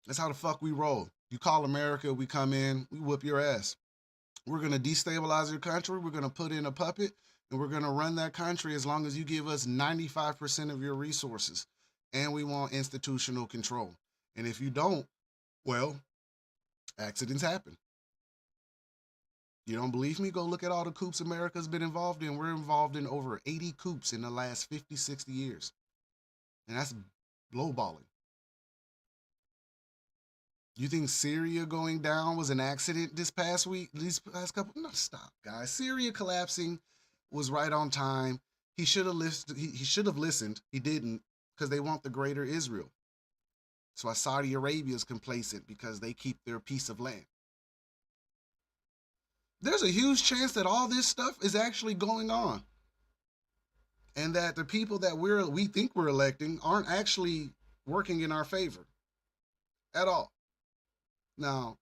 That's how the fuck we roll. You call America, we come in, we whoop your ass. We're gonna destabilize your country. We're gonna put in a puppet, and we're gonna run that country as long as you give us 95% of your resources. And we want institutional control. And if you don't, well, accidents happen. You don't believe me? Go look at all the coups America's been involved in. We're involved in over 80 coups in the last 50, 60 years. And that's lowballing. You think Syria going down was an accident this past week? These past couple? No, stop, guys. Syria collapsing was right on time. He should have listened. He should have listened. He didn't because they want the greater Israel. That's why Saudi Arabia is complacent because they keep their piece of land. There's a huge chance that all this stuff is actually going on, and that the people that we think we're electing aren't actually working in our favor at all. Now,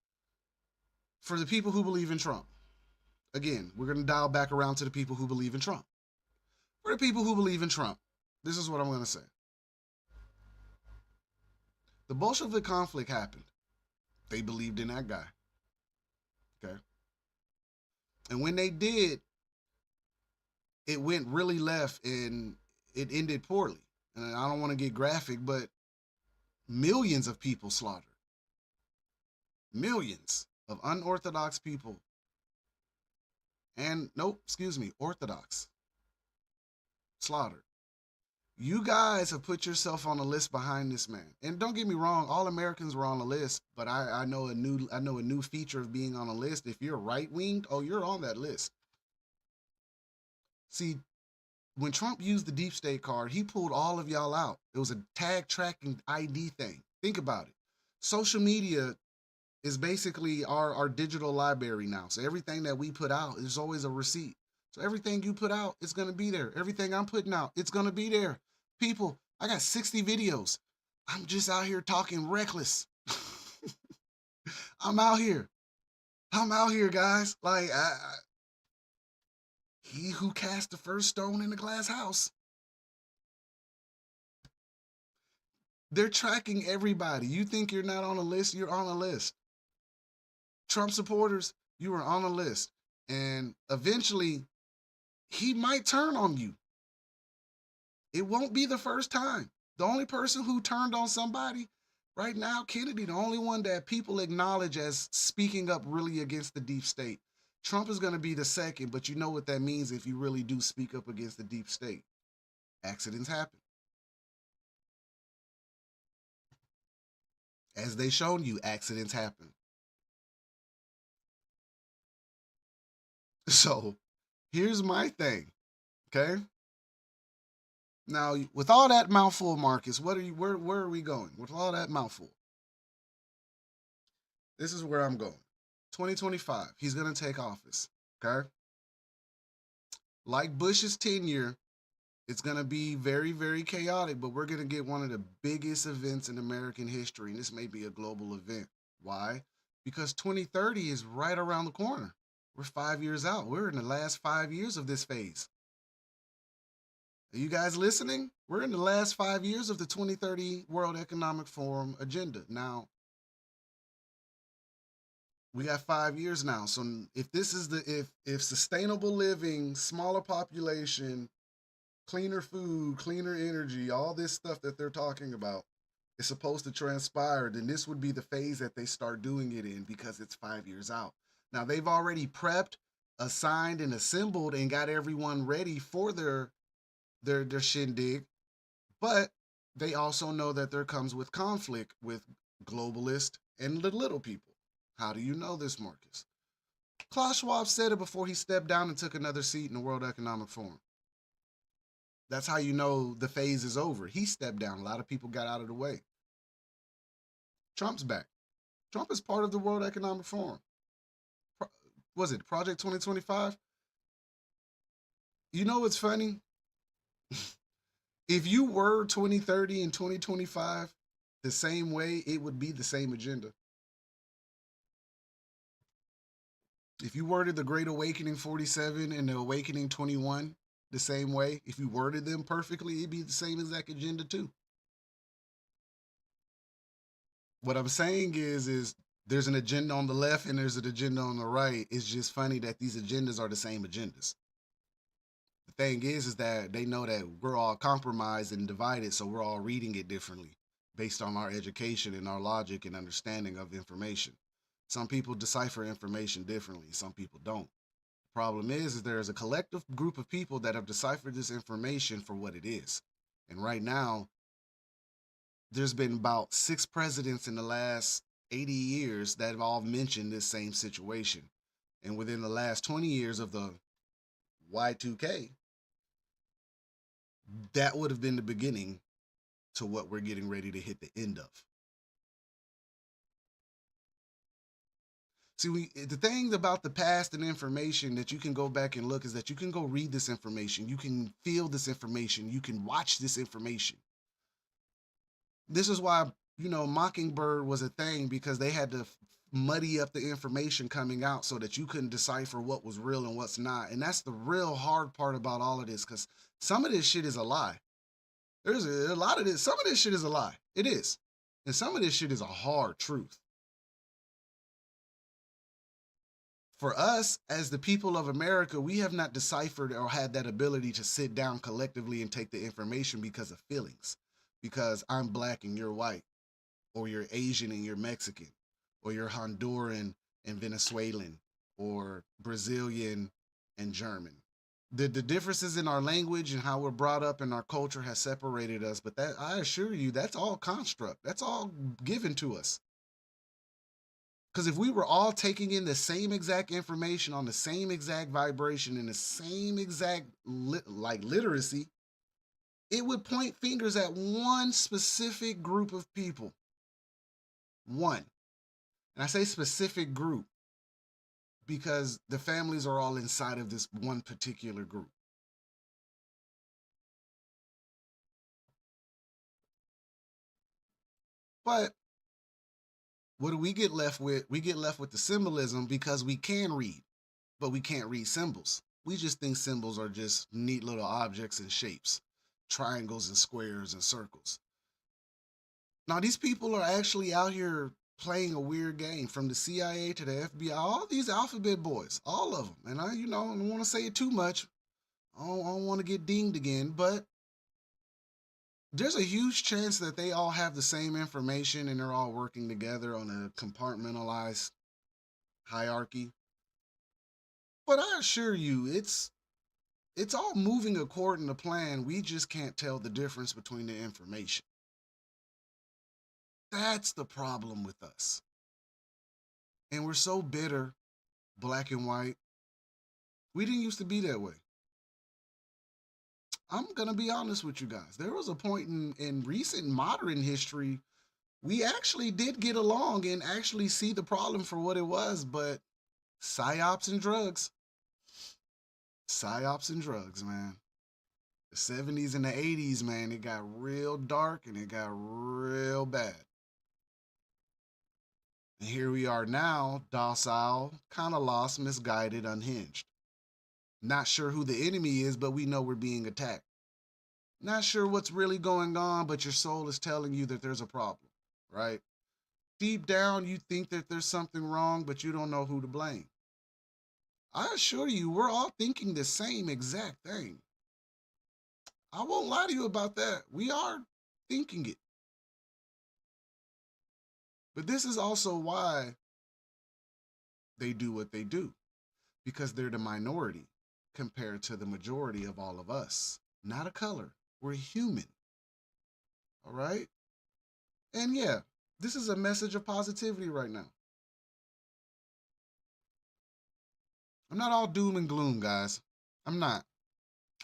for the people who believe in Trump, again, we're going to dial back around to the people who believe in Trump. For the people who believe in Trump, this is what I'm going to say. The Bolshevik conflict happened. They believed in that guy. Okay. And when they did, it went really left and it ended poorly. And I don't want to get graphic, but millions of people slaughtered. Millions of unorthodox people. And orthodox slaughtered. You guys have put yourself on a list behind this man. And don't get me wrong, all Americans were on the list, but I know a new feature of being on a list. If you're right-winged, oh, you're on that list. See, when Trump used the deep state card, he pulled all of y'all out. It was a tag tracking ID thing. Think about it. Social media is basically our digital library now. So everything that we put out, there's always a receipt. So everything you put out, it's going to be there. Everything I'm putting out, it's going to be there. People, I got 60 videos. I'm just out here talking reckless. I'm out here, guys. Like, he who cast the first stone in the glass house. They're tracking everybody. You think you're not on a list? You're on a list. Trump supporters, you are on a list. And eventually, he might turn on you. It won't be the first time. The only person who turned on somebody right now, Kennedy, the only one that people acknowledge as speaking up really against the deep state. Trump is going to be the second, but you know what that means if you really do speak up against the deep state. Accidents happen. As they shown you, accidents happen. So here's my thing, okay? Now, with all that mouthful, Marcus, where are we going? With all that mouthful, this is where I'm going. 2025, he's gonna take office, okay? Like Bush's tenure, it's gonna be very, very chaotic, but we're gonna get one of the biggest events in American history, and this may be a global event. Why? Because 2030 is right around the corner. We're 5 years out. We're in the last 5 years of this phase. Are you guys listening? We're in the last 5 years of the 2030 World Economic Forum agenda. Now, we got 5 years now. So if this is if sustainable living, smaller population, cleaner food, cleaner energy, all this stuff that they're talking about is supposed to transpire, then this would be the phase that they start doing it in because it's 5 years out. Now they've already prepped, assigned, and assembled and got everyone ready for their shindig, but they also know that there comes with conflict with globalists and the little people. How do you know this, Marcus? Klaus Schwab said it before he stepped down and took another seat in the World Economic Forum. That's how you know the phase is over. He stepped down. A lot of people got out of the way. Trump's back. Trump is part of the World Economic Forum. Was it Project 2025? You know what's funny? If you were 2030 and 2025 the same way, it would be the same agenda. If you worded the Great Awakening 47 and the Awakening 21 the same way, if you worded them perfectly, it'd be the same exact agenda too. What I'm saying is there's an agenda on the left and there's an agenda on the right. It's just funny that these agendas are the same agendas. The thing is that they know that we're all compromised and divided, so we're all reading it differently based on our education and our logic and understanding of information. Some people decipher information differently, some people don't. The problem is there is a collective group of people that have deciphered this information for what it is. And right now, there's been about 6 presidents in the last 80 years that have all mentioned this same situation. And within the last 20 years of the Y2K, that would have been the beginning to what we're getting ready to hit the end of. See, the thing about the past and information that you can go back and look is that you can go read this information, you can feel this information, you can watch this information. This is why, Mockingbird was a thing, because they had to muddy up the information coming out so that you couldn't decipher what was real and what's not. And that's the real hard part about all of this, because some of this shit is a lie. There's a lot of this. Some of this shit is a lie. It is. And some of this shit is a hard truth. For us, as the people of America, we have not deciphered or had that ability to sit down collectively and take the information because of feelings. Because I'm black and you're white, or you're Asian and you're Mexican, or you're Honduran and Venezuelan, or Brazilian and German. The differences in our language and how we're brought up and our culture has separated us, but that, I assure you, that's all construct. That's all given to us. Because if we were all taking in the same exact information on the same exact vibration and the same exact literacy, it would point fingers at one specific group of people. One. And I say specific group because the families are all inside of this one particular group. But what do we get left with? We get left with the symbolism because we can read, but we can't read symbols. We just think symbols are just neat little objects and shapes, triangles and squares and circles. Now, these people are actually out here playing a weird game, from the CIA to the FBI, all these alphabet boys, all of them. And I don't want to say it too much. I don't want to get dinged again, but there's a huge chance that they all have the same information and they're all working together on a compartmentalized hierarchy. But I assure you, it's all moving according to plan. We just can't tell the difference between the information. That's the problem with us. And we're so bitter, black and white. We didn't used to be that way. I'm going to be honest with you guys. There was a point in recent modern history we actually did get along and actually see the problem for what it was, but psyops and drugs. Psyops and drugs, man. The 70s and the 80s, man, it got real dark and it got real bad. And here we are now, docile, kind of lost, misguided, unhinged. Not sure who the enemy is, but we know we're being attacked. Not sure what's really going on, but your soul is telling you that there's a problem, right? Deep down, you think that there's something wrong, but you don't know who to blame. I assure you, we're all thinking the same exact thing. I won't lie to you about that. We are thinking it. But this is also why they do what they do, because they're the minority compared to the majority of all of us. Not a color. We're human. All right? And yeah, this is a message of positivity right now. I'm not all doom and gloom, guys. I'm not.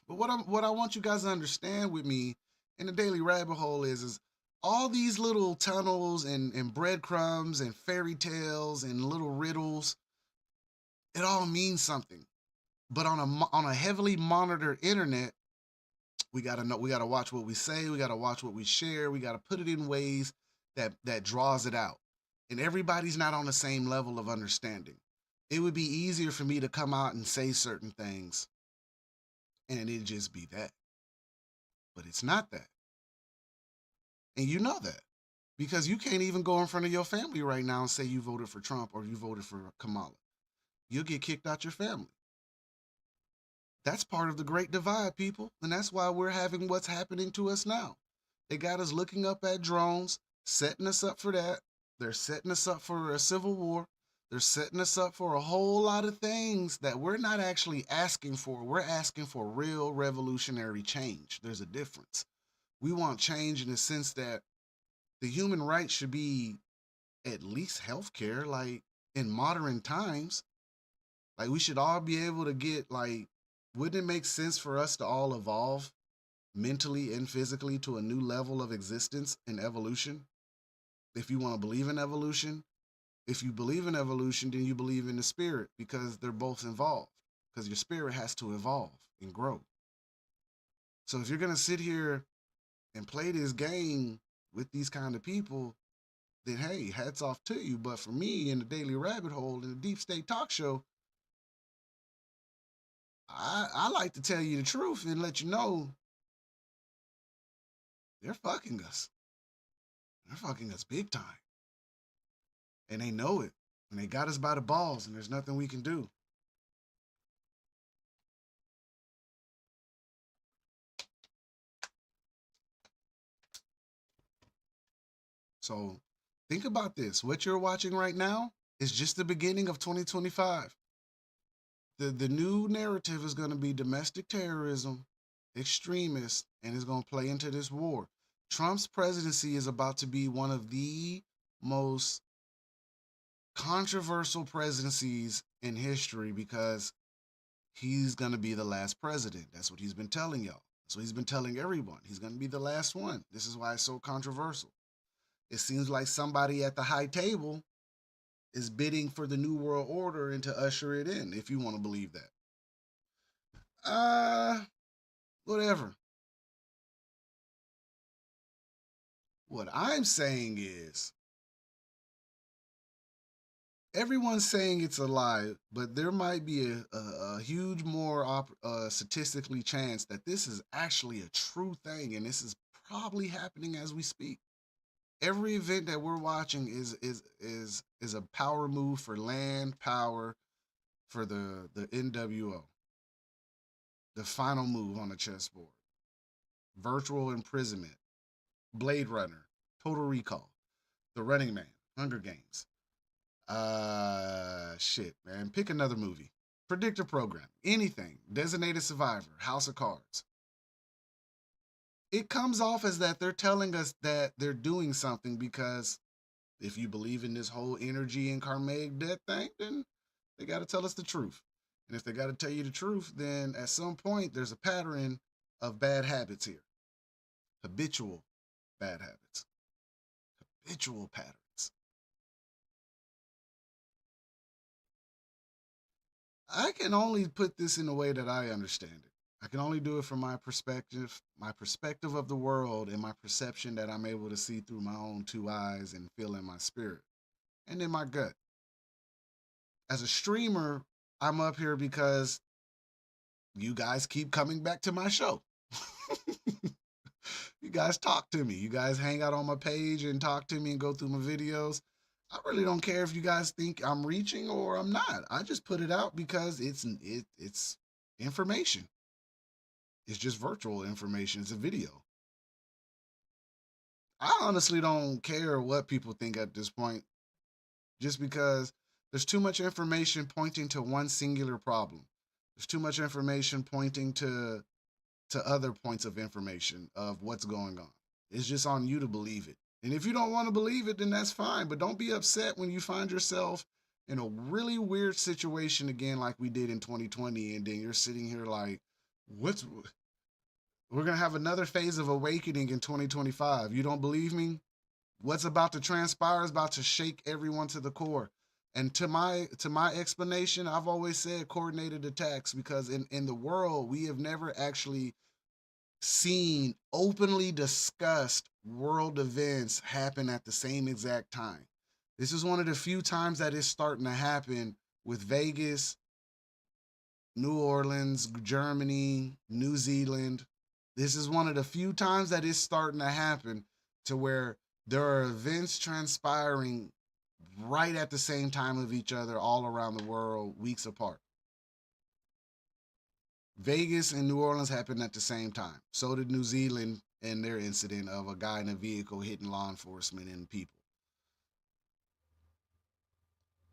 But what I want you guys to understand with me in the daily rabbit hole is all these little tunnels and breadcrumbs and fairy tales and little riddles, it all means something. But on a heavily monitored internet, We gotta know. We gotta watch what we say. We gotta watch what we share. We gotta put it in ways that draws it out. And everybody's not on the same level of understanding. It would be easier for me to come out and say certain things, and it just be that. But it's not that, and you know that because you can't even go in front of your family right now and say you voted for Trump or you voted for Kamala. You'll get kicked out your family. That's part of the great divide, people. And that's why we're having what's happening to us now. They got us looking up at drones, setting us up for that. They're setting us up for a civil war. They're setting us up for a whole lot of things that we're not actually asking for. We're asking for real revolutionary change. There's a difference. We want change in the sense that the human right should be at least healthcare, like in modern times. Like we should all be able to get like, wouldn't it make sense for us to all evolve mentally and physically to a new level of existence and evolution? If you want to believe in evolution, if you believe in evolution, then you believe in the spirit because they're both involved. Because your spirit has to evolve and grow. So if you're gonna sit here and play this game with these kind of people, then hey, hats off to you. But for me, in the Daily Rabbit Hole, in the Deep State Talk Show, I like to tell you the truth and let you know they're fucking us. They're fucking us big time. And they know it. And they got us by the balls, and there's nothing we can do. So think about this. What you're watching right now is just the beginning of 2025. The new narrative is going to be domestic terrorism, extremists, and it's going to play into this war. Trump's presidency is about to be one of the most controversial presidencies in history because he's going to be the last president. That's what he's been telling y'all. That's what he's been telling everyone. He's going to be the last one. This is why it's so controversial. It seems like somebody at the high table is bidding for the new world order and to usher it in, if you want to believe that. Whatever. What I'm saying is everyone's saying it's a lie, but there might be a huge more statistically chance that this is actually a true thing, and this is probably happening as we speak. Every event that we're watching is a power move for land power for the NWO. The final move on the chessboard. Virtual imprisonment. Blade Runner. Total Recall. The Running Man. Hunger Games. Shit, man. Pick another movie. Predictor Program. Anything. Designated Survivor. House of Cards. It comes off as that they're telling us that they're doing something because if you believe in this whole energy and karmic death thing, then they got to tell us the truth. And if they got to tell you the truth, then at some point there's a pattern of bad habits here. Habitual bad habits. Habitual patterns. I can only put this in a way that I understand it. I can only do it from my perspective of the world, and my perception that I'm able to see through my own two eyes and feel in my spirit and in my gut. As a streamer, I'm up here because you guys keep coming back to my show. You guys talk to me. You guys hang out on my page and talk to me and go through my videos. I really don't care if you guys think I'm reaching or I'm not. I just put it out because it's information. It's just virtual information. It's a video. I honestly don't care what people think at this point, just because there's too much information pointing to one singular problem. There's too much information pointing to other points of information of what's going on. It's just on you to believe it. And if you don't want to believe it, then that's fine. But don't be upset when you find yourself in a really weird situation again, like we did in 2020, and then you're sitting here like, what's we're gonna have another phase of awakening in 2025. You don't believe me? What's about to transpire is about to shake everyone to the core. And to my explanation, I've always said coordinated attacks because in the world we have never actually seen openly discussed world events happen at the same exact time. This is one of the few times that it's starting to happen with Vegas, New Orleans, Germany, New Zealand. This is one of the few times that it's starting to happen to where there are events transpiring right at the same time of each other all around the world, weeks apart. Vegas and New Orleans happened at the same time. So did New Zealand and their incident of a guy in a vehicle hitting law enforcement and people.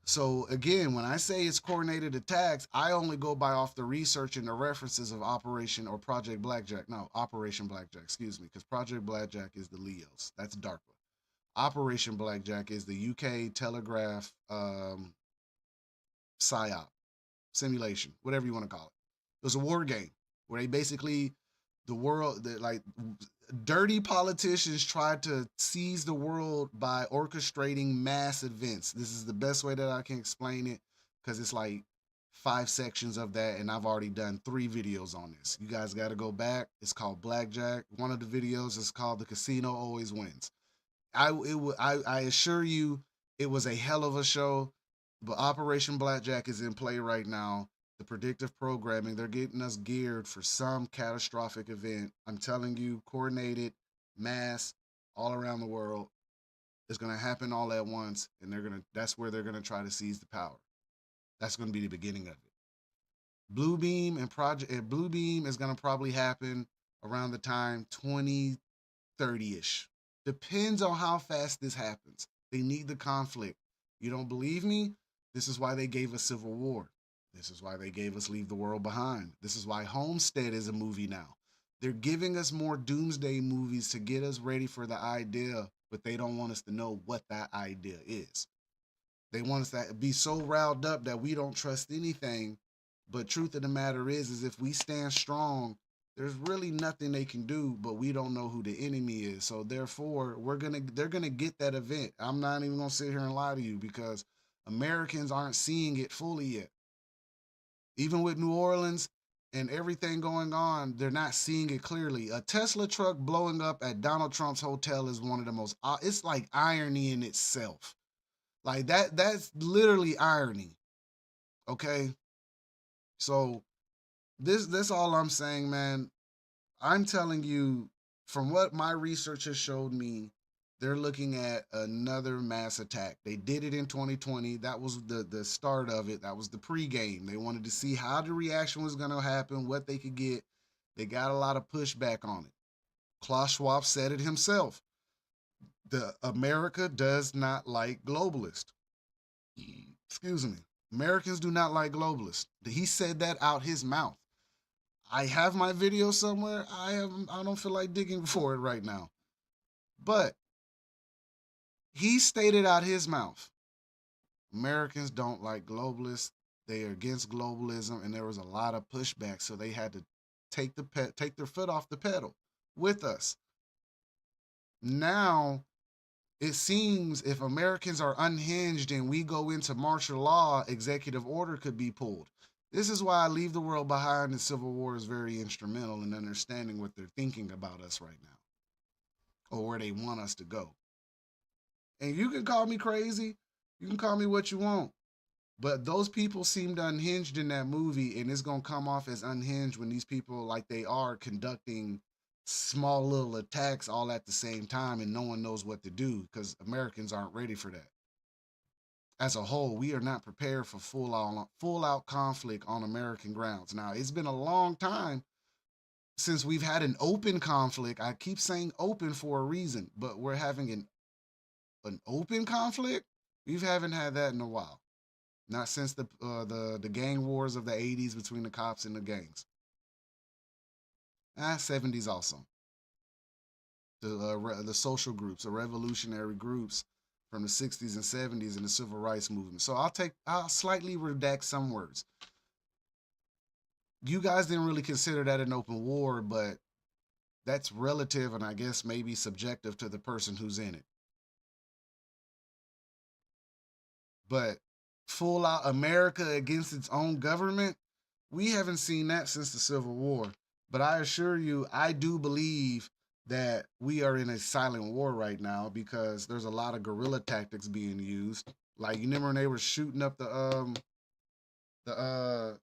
So again, when I say it's coordinated attacks, I only go by off the research and the references of Operation or Project Blackjack. No, Operation Blackjack, excuse me, because Project Blackjack is the Leos. That's DARPA. Operation Blackjack is the UK Telegraph psyop simulation, whatever you want to call it. It was a war game where they basically the world that like dirty politicians tried to seize the world by orchestrating mass events. This is the best way that I can explain it because it's like 5 sections of that, and I've already done 3 videos on this. You guys got to go back. It's called Blackjack. One of the videos is called "The Casino Always Wins." I assure you, it was a hell of a show. But Operation Blackjack is in play right now. The predictive programming, they're getting us geared for some catastrophic event. I'm telling you, coordinated, mass, all around the world. It's gonna happen all at once, and that's where they're gonna try to seize the power. That's gonna be the beginning of it. Blue Beam is gonna probably happen around the time 2030-ish. Depends on how fast this happens. They need the conflict. You don't believe me? This is why they gave us Civil War. This is why they gave us Leave the World Behind. This is why Homestead is a movie now. They're giving us more doomsday movies to get us ready for the idea, but they don't want us to know what that idea is. They want us to be so riled up that we don't trust anything. But truth of the matter is if we stand strong, there's really nothing they can do, but we don't know who the enemy is. So therefore, they're gonna get that event. I'm not even gonna sit here and lie to you because Americans aren't seeing it fully yet. Even with New Orleans and everything going on, they're not seeing it clearly. A Tesla truck blowing up at Donald Trump's hotel is one of the most, it's like irony in itself. Like that's literally irony. Okay. So that's all I'm saying, man. I'm telling you, from what my research has showed me, they're looking at another mass attack. They did it in 2020. That was the start of it. That was the pregame. They wanted to see how the reaction was going to happen, what they could get. They got a lot of pushback on it. Klaus Schwab said it himself. The America does not like globalists. Excuse me. Americans do not like globalists. He said that out his mouth. I have my video somewhere. I don't feel like digging for it right now. But he stated out his mouth, Americans don't like globalists. They are against globalism, and there was a lot of pushback, so they had to take their foot off the pedal with us. Now, it seems if Americans are unhinged and we go into martial law, executive order could be pulled. This is why Leave the World Behind and Civil War is very instrumental in understanding what they're thinking about us right now or where they want us to go. And you can call me crazy, you can call me what you want, but those people seemed unhinged in that movie, and it's gonna come off as unhinged when these people, like they are, conducting small little attacks all at the same time, and no one knows what to do because Americans aren't ready for that. As a whole, we are not prepared for full out conflict on American grounds. Now, it's been a long time since we've had an open conflict. I keep saying open for a reason, but we're having an open conflict. We haven't had that in a while. Not since the gang wars of the 80s between the cops and the gangs. 70s also. The social groups, the revolutionary groups from the 60s and 70s in the civil rights movement. So I'll slightly redact some words. You guys didn't really consider that an open war, but that's relative and I guess maybe subjective to the person who's in it. But full out America against its own government, we haven't seen that since the Civil War. But I assure you, I do believe that we are in a silent war right now because there's a lot of guerrilla tactics being used. Like, you remember when they were shooting up the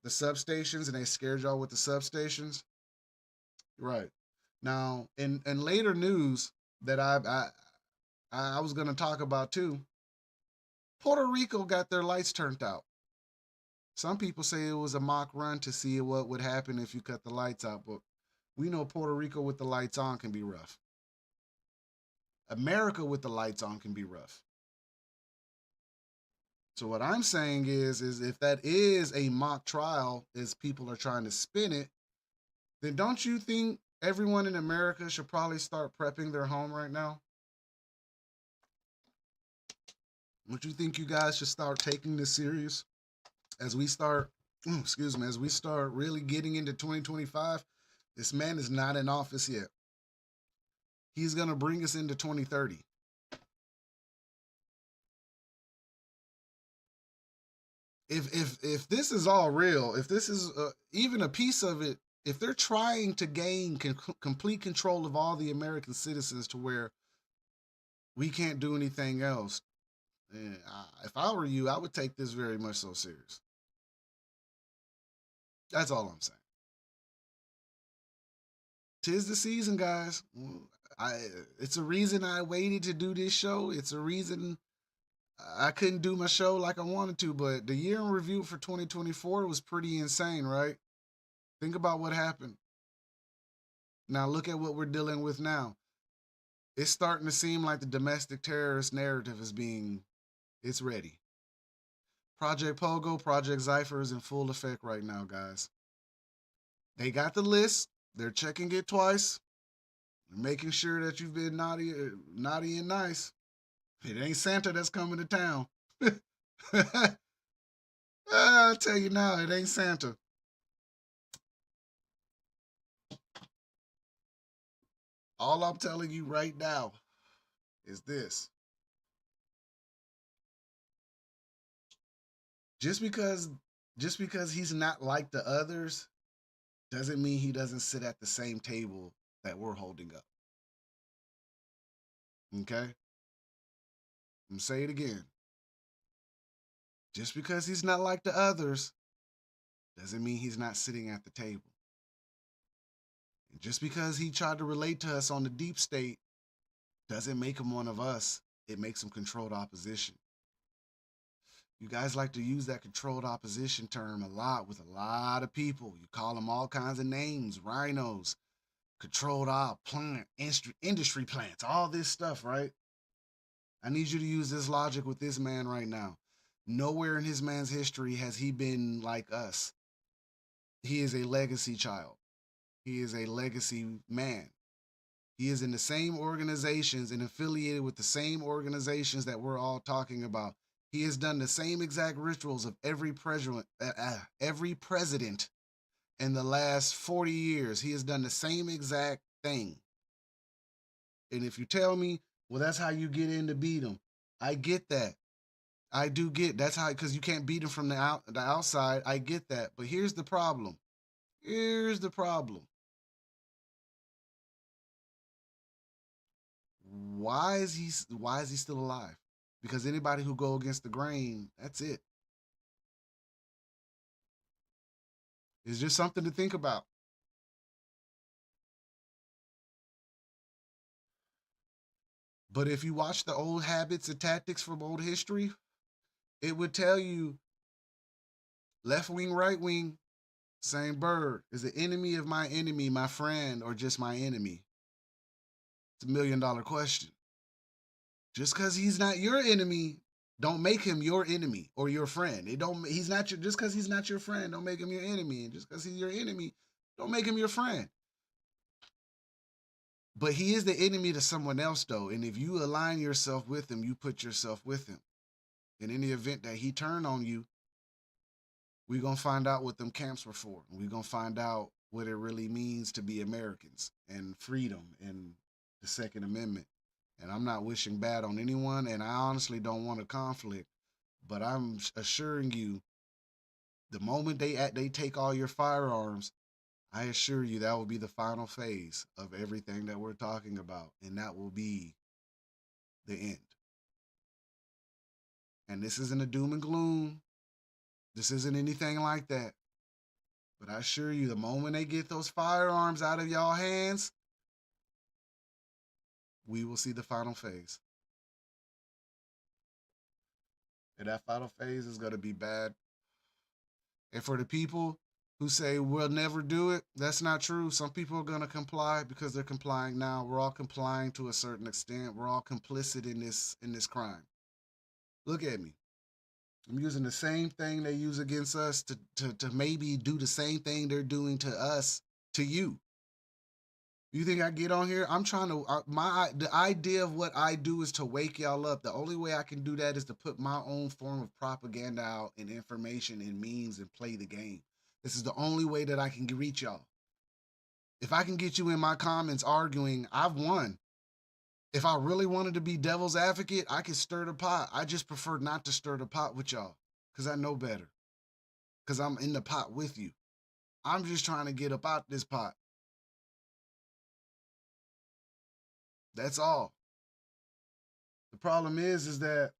substations and they scared y'all with the substations? Right. Now, in later news that I was gonna talk about too, Puerto Rico got their lights turned out. Some people say it was a mock run to see what would happen if you cut the lights out, but we know Puerto Rico with the lights on can be rough. America with the lights on can be rough. So what I'm saying is if that is a mock trial, as people are trying to spin it, then don't you think everyone in America should probably start prepping their home right now? Don't you think you guys should start taking this serious as we start? Excuse me, as we start really getting into 2025. This man is not in office yet. He's gonna bring us into 2030. If this is all real, if this is even a piece of it, if they're trying to gain complete control of all the American citizens to where we can't do anything else, if I were you, I would take this very much so serious. That's all I'm saying. Tis the season, guys. I it's a reason I waited to do this show. It's a reason I couldn't do my show like I wanted to, but the year in review for 2024 was pretty insane, right? Think about what happened. Now look at what we're dealing with now. It's starting to seem like the domestic terrorist narrative is being it's ready. Project Pogo, Project Zypher is in full effect right now, guys. They got the list. They're checking it twice, making sure that you've been naughty and nice. It ain't Santa that's coming to town. I'll tell you now, it ain't Santa. All I'm telling you right now is this. Just because just because he's not like the others doesn't mean he doesn't sit at the same table that we're holding up. Okay? I'm gonna say it again. Just because he's not like the others doesn't mean he's not sitting at the table. And just because he tried to relate to us on the deep state doesn't make him one of us. It makes him controlled opposition. You guys like to use that controlled opposition term a lot with a lot of people. You call them all kinds of names, rhinos, controlled op, plant, industry plants, all this stuff, right? I need you to use this logic with this man right now. Nowhere in his man's history has he been like us. He is a legacy child. He is a legacy man. He is in the same organizations and affiliated with the same organizations that we're all talking about. He has done the same exact rituals of every president in the last 40 years. He has done the same exact thing. And if you tell me, well, that's how you get in to beat him, I get that. I do get that's how because you can't beat him from the outside. I get that. But here's the problem. Here's the problem. Why is he still alive? Because anybody who go against the grain, that's it. It's just something to think about. But if you watch the old habits and tactics from old history, it would tell you left wing, right wing, same bird. Is the enemy of my enemy my friend or just my enemy? It's $1 million question. Just because he's not your enemy, don't make him your enemy or your friend. It don't. He's not your. Just because he's not your friend, don't make him your enemy. And just because he's your enemy, don't make him your friend. But he is the enemy to someone else, though. And if you align yourself with him, you put yourself with him. In any event that he turn on you, we're going to find out what them camps were for. We're going to find out what it really means to be Americans and freedom and the Second Amendment. And I'm not wishing bad on anyone, and I honestly don't want a conflict. But I'm assuring you, the moment they take all your firearms, I assure you that will be the final phase of everything that we're talking about, and that will be the end. And this isn't a doom and gloom. This isn't anything like that. But I assure you, the moment they get those firearms out of y'all hands, we will see the final phase. And that final phase is going to be bad. And for the people who say we'll never do it, that's not true. Some people are going to comply because they're complying now. We're all complying to a certain extent. We're all complicit in this crime. Look at me. I'm using the same thing they use against us to maybe do the same thing they're doing to us to you. You think I get on here? I'm trying to the idea of what I do is to wake y'all up. The only way I can do that is to put my own form of propaganda out and information and means and play the game. This is the only way that I can reach y'all. If I can get you in my comments arguing, I've won. If I really wanted to be devil's advocate, I could stir the pot. I just prefer not to stir the pot with y'all because I know better. Because I'm in the pot with you. I'm just trying to get up out this pot. That's all. The problem is that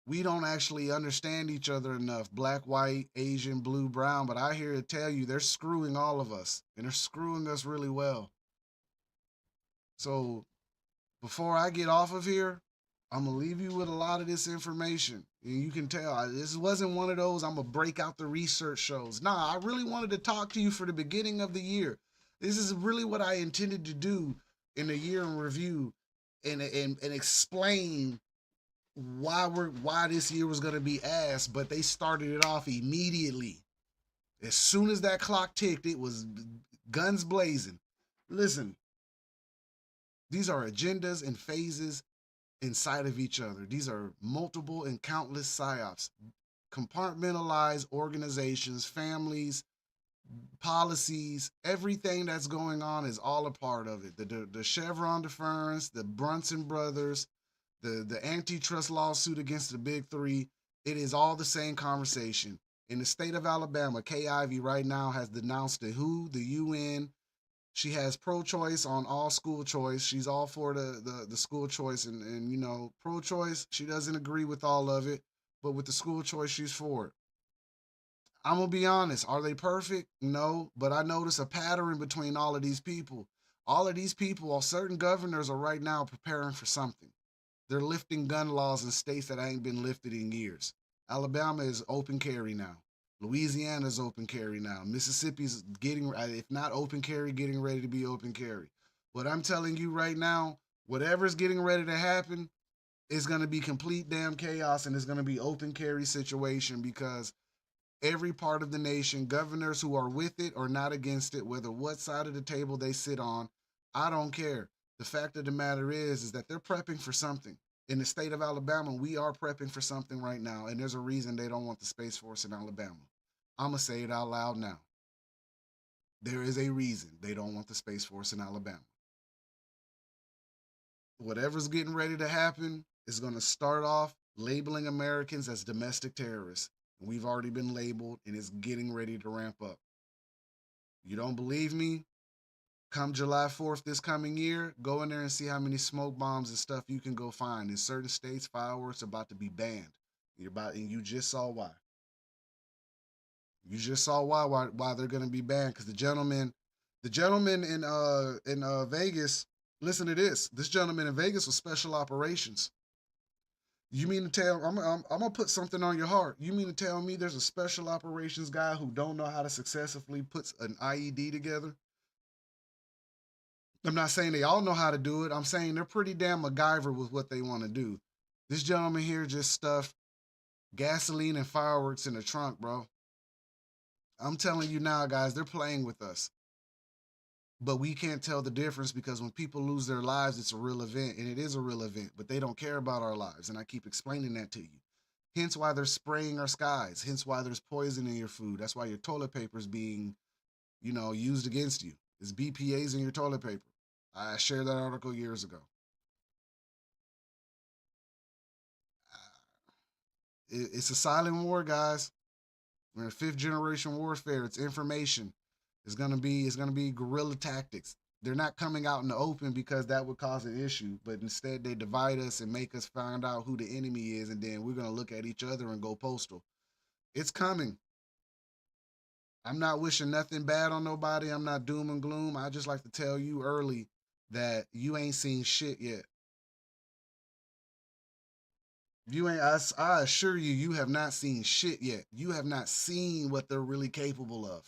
we don't actually understand each other enough. Black, white, Asian, blue, brown. But I hear it tell you they're screwing all of us. And they're screwing us really well. So before I get off of here, I'm going to leave you with a lot of this information. And you can tell this wasn't one of those I'm going to break out the research shows. Nah, I really wanted to talk to you for the beginning of the year. This is really what I intended to do in the year in review and explain why this year was going to be ass, but they started it off immediately. As soon as that clock ticked, it was guns blazing. Listen, these are agendas and phases inside of each other. These are multiple and countless psyops, compartmentalized organizations, families, policies, everything that's going on is all a part of it. The Chevron deference, the Brunson brothers, the antitrust lawsuit against the big three, it is all the same conversation. In the state of Alabama, Kay Ivey right now has denounced the WHO, the UN. She has pro-choice on all school choice. She's all for the school choice and pro-choice. She doesn't agree with all of it, but with the school choice, she's for it. I'm gonna be honest. Are they perfect? No, but I notice a pattern between all of these people. All of these people, certain governors are right now preparing for something. They're lifting gun laws in states that ain't been lifted in years. Alabama is open carry now. Louisiana is open carry now. Mississippi's getting, if not open carry, getting ready to be open carry. What I'm telling you right now, whatever's getting ready to happen is going to be complete damn chaos and it's going to be open carry situation because every part of the nation, governors who are with it or not against it, whether what side of the table they sit on, I don't care. The fact of the matter is that they're prepping for something. In the state of Alabama, we are prepping for something right now, and there's a reason they don't want the Space Force in Alabama. I'm going to say it out loud now. There is a reason they don't want the Space Force in Alabama. Whatever's getting ready to happen is going to start off labeling Americans as domestic terrorists. And we've already been labeled, and it's getting ready to ramp up. You don't believe me? Come July 4th this coming year, go in there and see how many smoke bombs and stuff you can go find. In certain states, fireworks are about to be banned. And you just saw why. You just saw why they're going to be banned because the gentleman in Vegas. Listen to this. This gentleman in Vegas was special operations. You mean to tell I'm gonna put something on your heart? You mean to tell me there's a special operations guy who don't know how to successfully put an IED together? I'm not saying they all know how to do it. I'm saying they're pretty damn MacGyver with what they want to do. This gentleman here just stuffed gasoline and fireworks in the trunk, bro. I'm telling you now, guys, they're playing with us. But we can't tell the difference because when people lose their lives, it's a real event, and it is a real event, but they don't care about our lives, and I keep explaining that to you. Hence why they're spraying our skies. Hence why there's poison in your food. That's why your toilet paper is being, used against you. There's BPAs in your toilet paper. I shared that article years ago. It's a silent war, guys. We're in fifth generation warfare. It's information. It's gonna be guerrilla tactics. They're not coming out in the open because that would cause an issue, but instead they divide us and make us find out who the enemy is, and then we're gonna look at each other and go postal. It's coming. I'm not wishing nothing bad on nobody. I'm not doom and gloom. I just like to tell you early that you ain't seen shit yet. You ain't. I assure you, you have not seen shit yet. You have not seen what they're really capable of.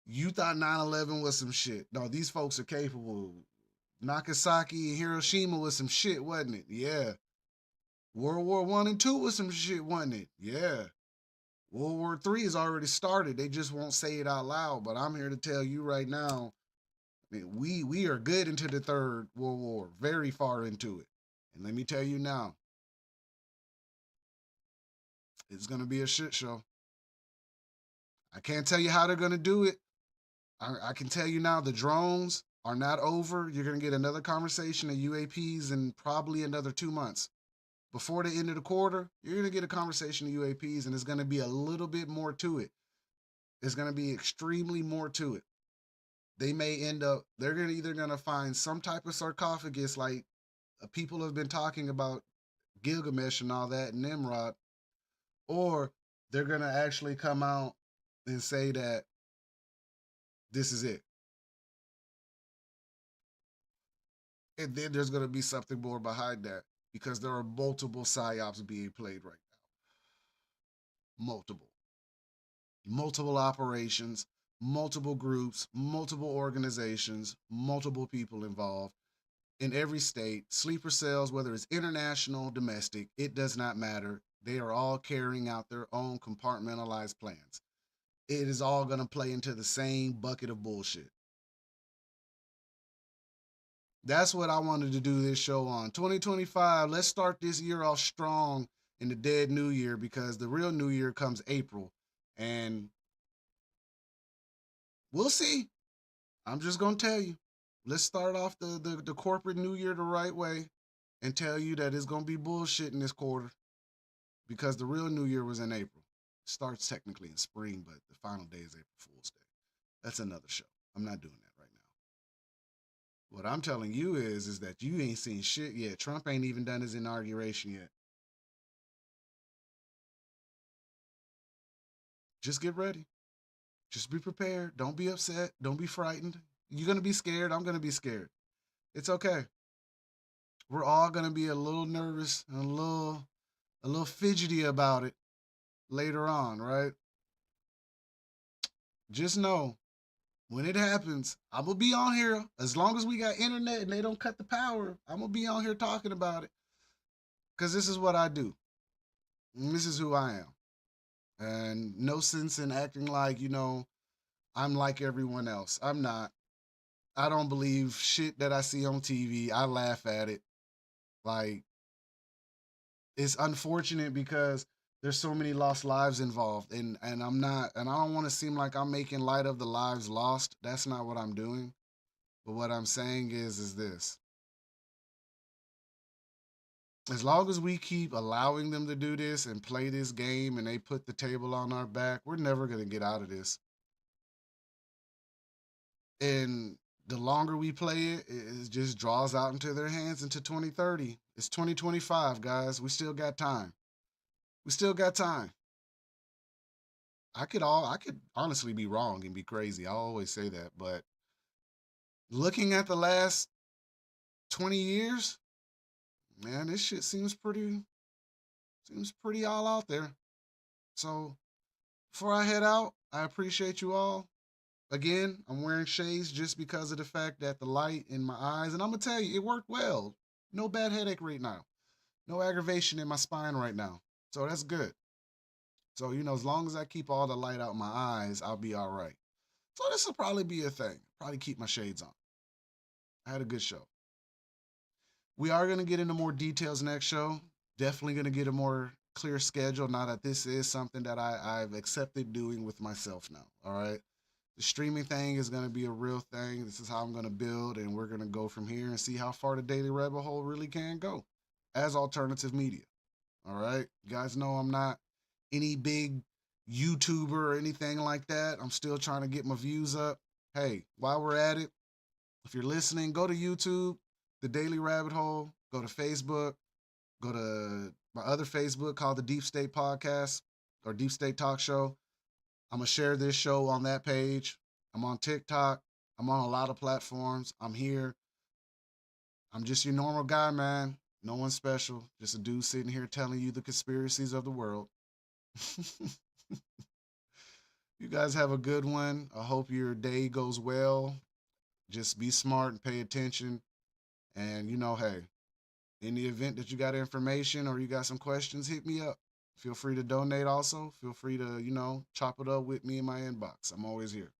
You thought 9/11 was some shit. No, these folks are capable. Nagasaki and Hiroshima was some shit, wasn't it? Yeah. World War One and Two was some shit, wasn't it? Yeah. World War Three has already started. They just won't say it out loud. But I'm here to tell you right now, I mean, we are good into the Third World War, very far into it. And let me tell you now, it's gonna be a shit show. I can't tell you how they're gonna do it. I can tell you now, the drones are not over. You're gonna get another conversation of UAPs in probably another 2 months. Before the end of the quarter, you're gonna get a conversation of UAPs, and it's gonna be a little bit more to it. It's gonna be extremely more to it. They may end up. They're gonna either gonna find some type of sarcophagus, like people have been talking about Gilgamesh and all that, and Nimrod, or they're gonna actually come out and say that this is it. And then there's gonna be something more behind that because there are multiple psyops being played right now. Multiple operations, multiple groups, multiple organizations, multiple people involved in every state. Sleeper cells, whether it's international, domestic, it does not matter. They are all carrying out their own compartmentalized plans. It is all going to play into the same bucket of bullshit. That's what I wanted to do this show on. 2025, let's start this year off strong in the dead new year because the real new year comes April. And we'll see. I'm just going to tell you. Let's start off the corporate new year the right way and tell you that it's going to be bullshit in this quarter because the real new year was in April. It starts technically in spring, but the final day is April Fool's Day. That's another show. I'm not doing that right now. What I'm telling you is that you ain't seen shit yet. Trump ain't even done his inauguration yet. Just get ready. Just be prepared. Don't be upset. Don't be frightened. You're going to be scared. I'm going to be scared. It's okay. We're all going to be a little nervous and a little fidgety about it later on, right? Just know when it happens, I'm gonna be on here as long as we got internet and they don't cut the power. I'm gonna be on here talking about it because this is what I do. And this is who I am, and no sense in acting like I'm like everyone else. I'm not. I don't believe shit that I see on TV. I laugh at it. Like it's unfortunate because there's so many lost lives involved, and I'm not, and I don't want to seem like I'm making light of the lives lost. That's not what I'm doing. But what I'm saying is this: as long as we keep allowing them to do this and play this game, and they put the table on our back, we're never gonna get out of this. And the longer we play it, it just draws out into their hands into 2030. It's 2025, guys. We still got time. We still got time. I could honestly be wrong and be crazy. I always say that, but looking at the last 20 years, man, this shit seems pretty all out there. So before I head out, I appreciate you all. Again, I'm wearing shades just because of the fact that the light in my eyes, and I'm gonna tell you, it worked well. No bad headache right now. No aggravation in my spine right now. So that's good. So, as long as I keep all the light out my eyes, I'll be all right. So this will probably be a thing. Probably keep my shades on. I had a good show. We are going to get into more details next show. Definitely going to get a more clear schedule now that this is something that I've accepted doing with myself now. All right. The streaming thing is going to be a real thing. This is how I'm going to build, and we're going to go from here and see how far the Daily Rabbit Hole really can go as alternative media. All right. You guys know I'm not any big YouTuber or anything like that. I'm still trying to get my views up. hey, while we're at it, if you're listening, go to YouTube, The Daily Rabbit Hole, go to Facebook, go to my other Facebook called The Deep State Podcast or Deep State Talk Show. I'm going to share this show on that page. I'm on TikTok. I'm on a lot of platforms. I'm here. I'm just your normal guy, man. No one special. Just a dude sitting here telling you the conspiracies of the world. You guys have a good one. I hope your day goes well. Just be smart and pay attention. And, hey, in the event that you got information or you got some questions, hit me up. Feel free to donate also. Feel free to, chop it up with me in my inbox. I'm always here.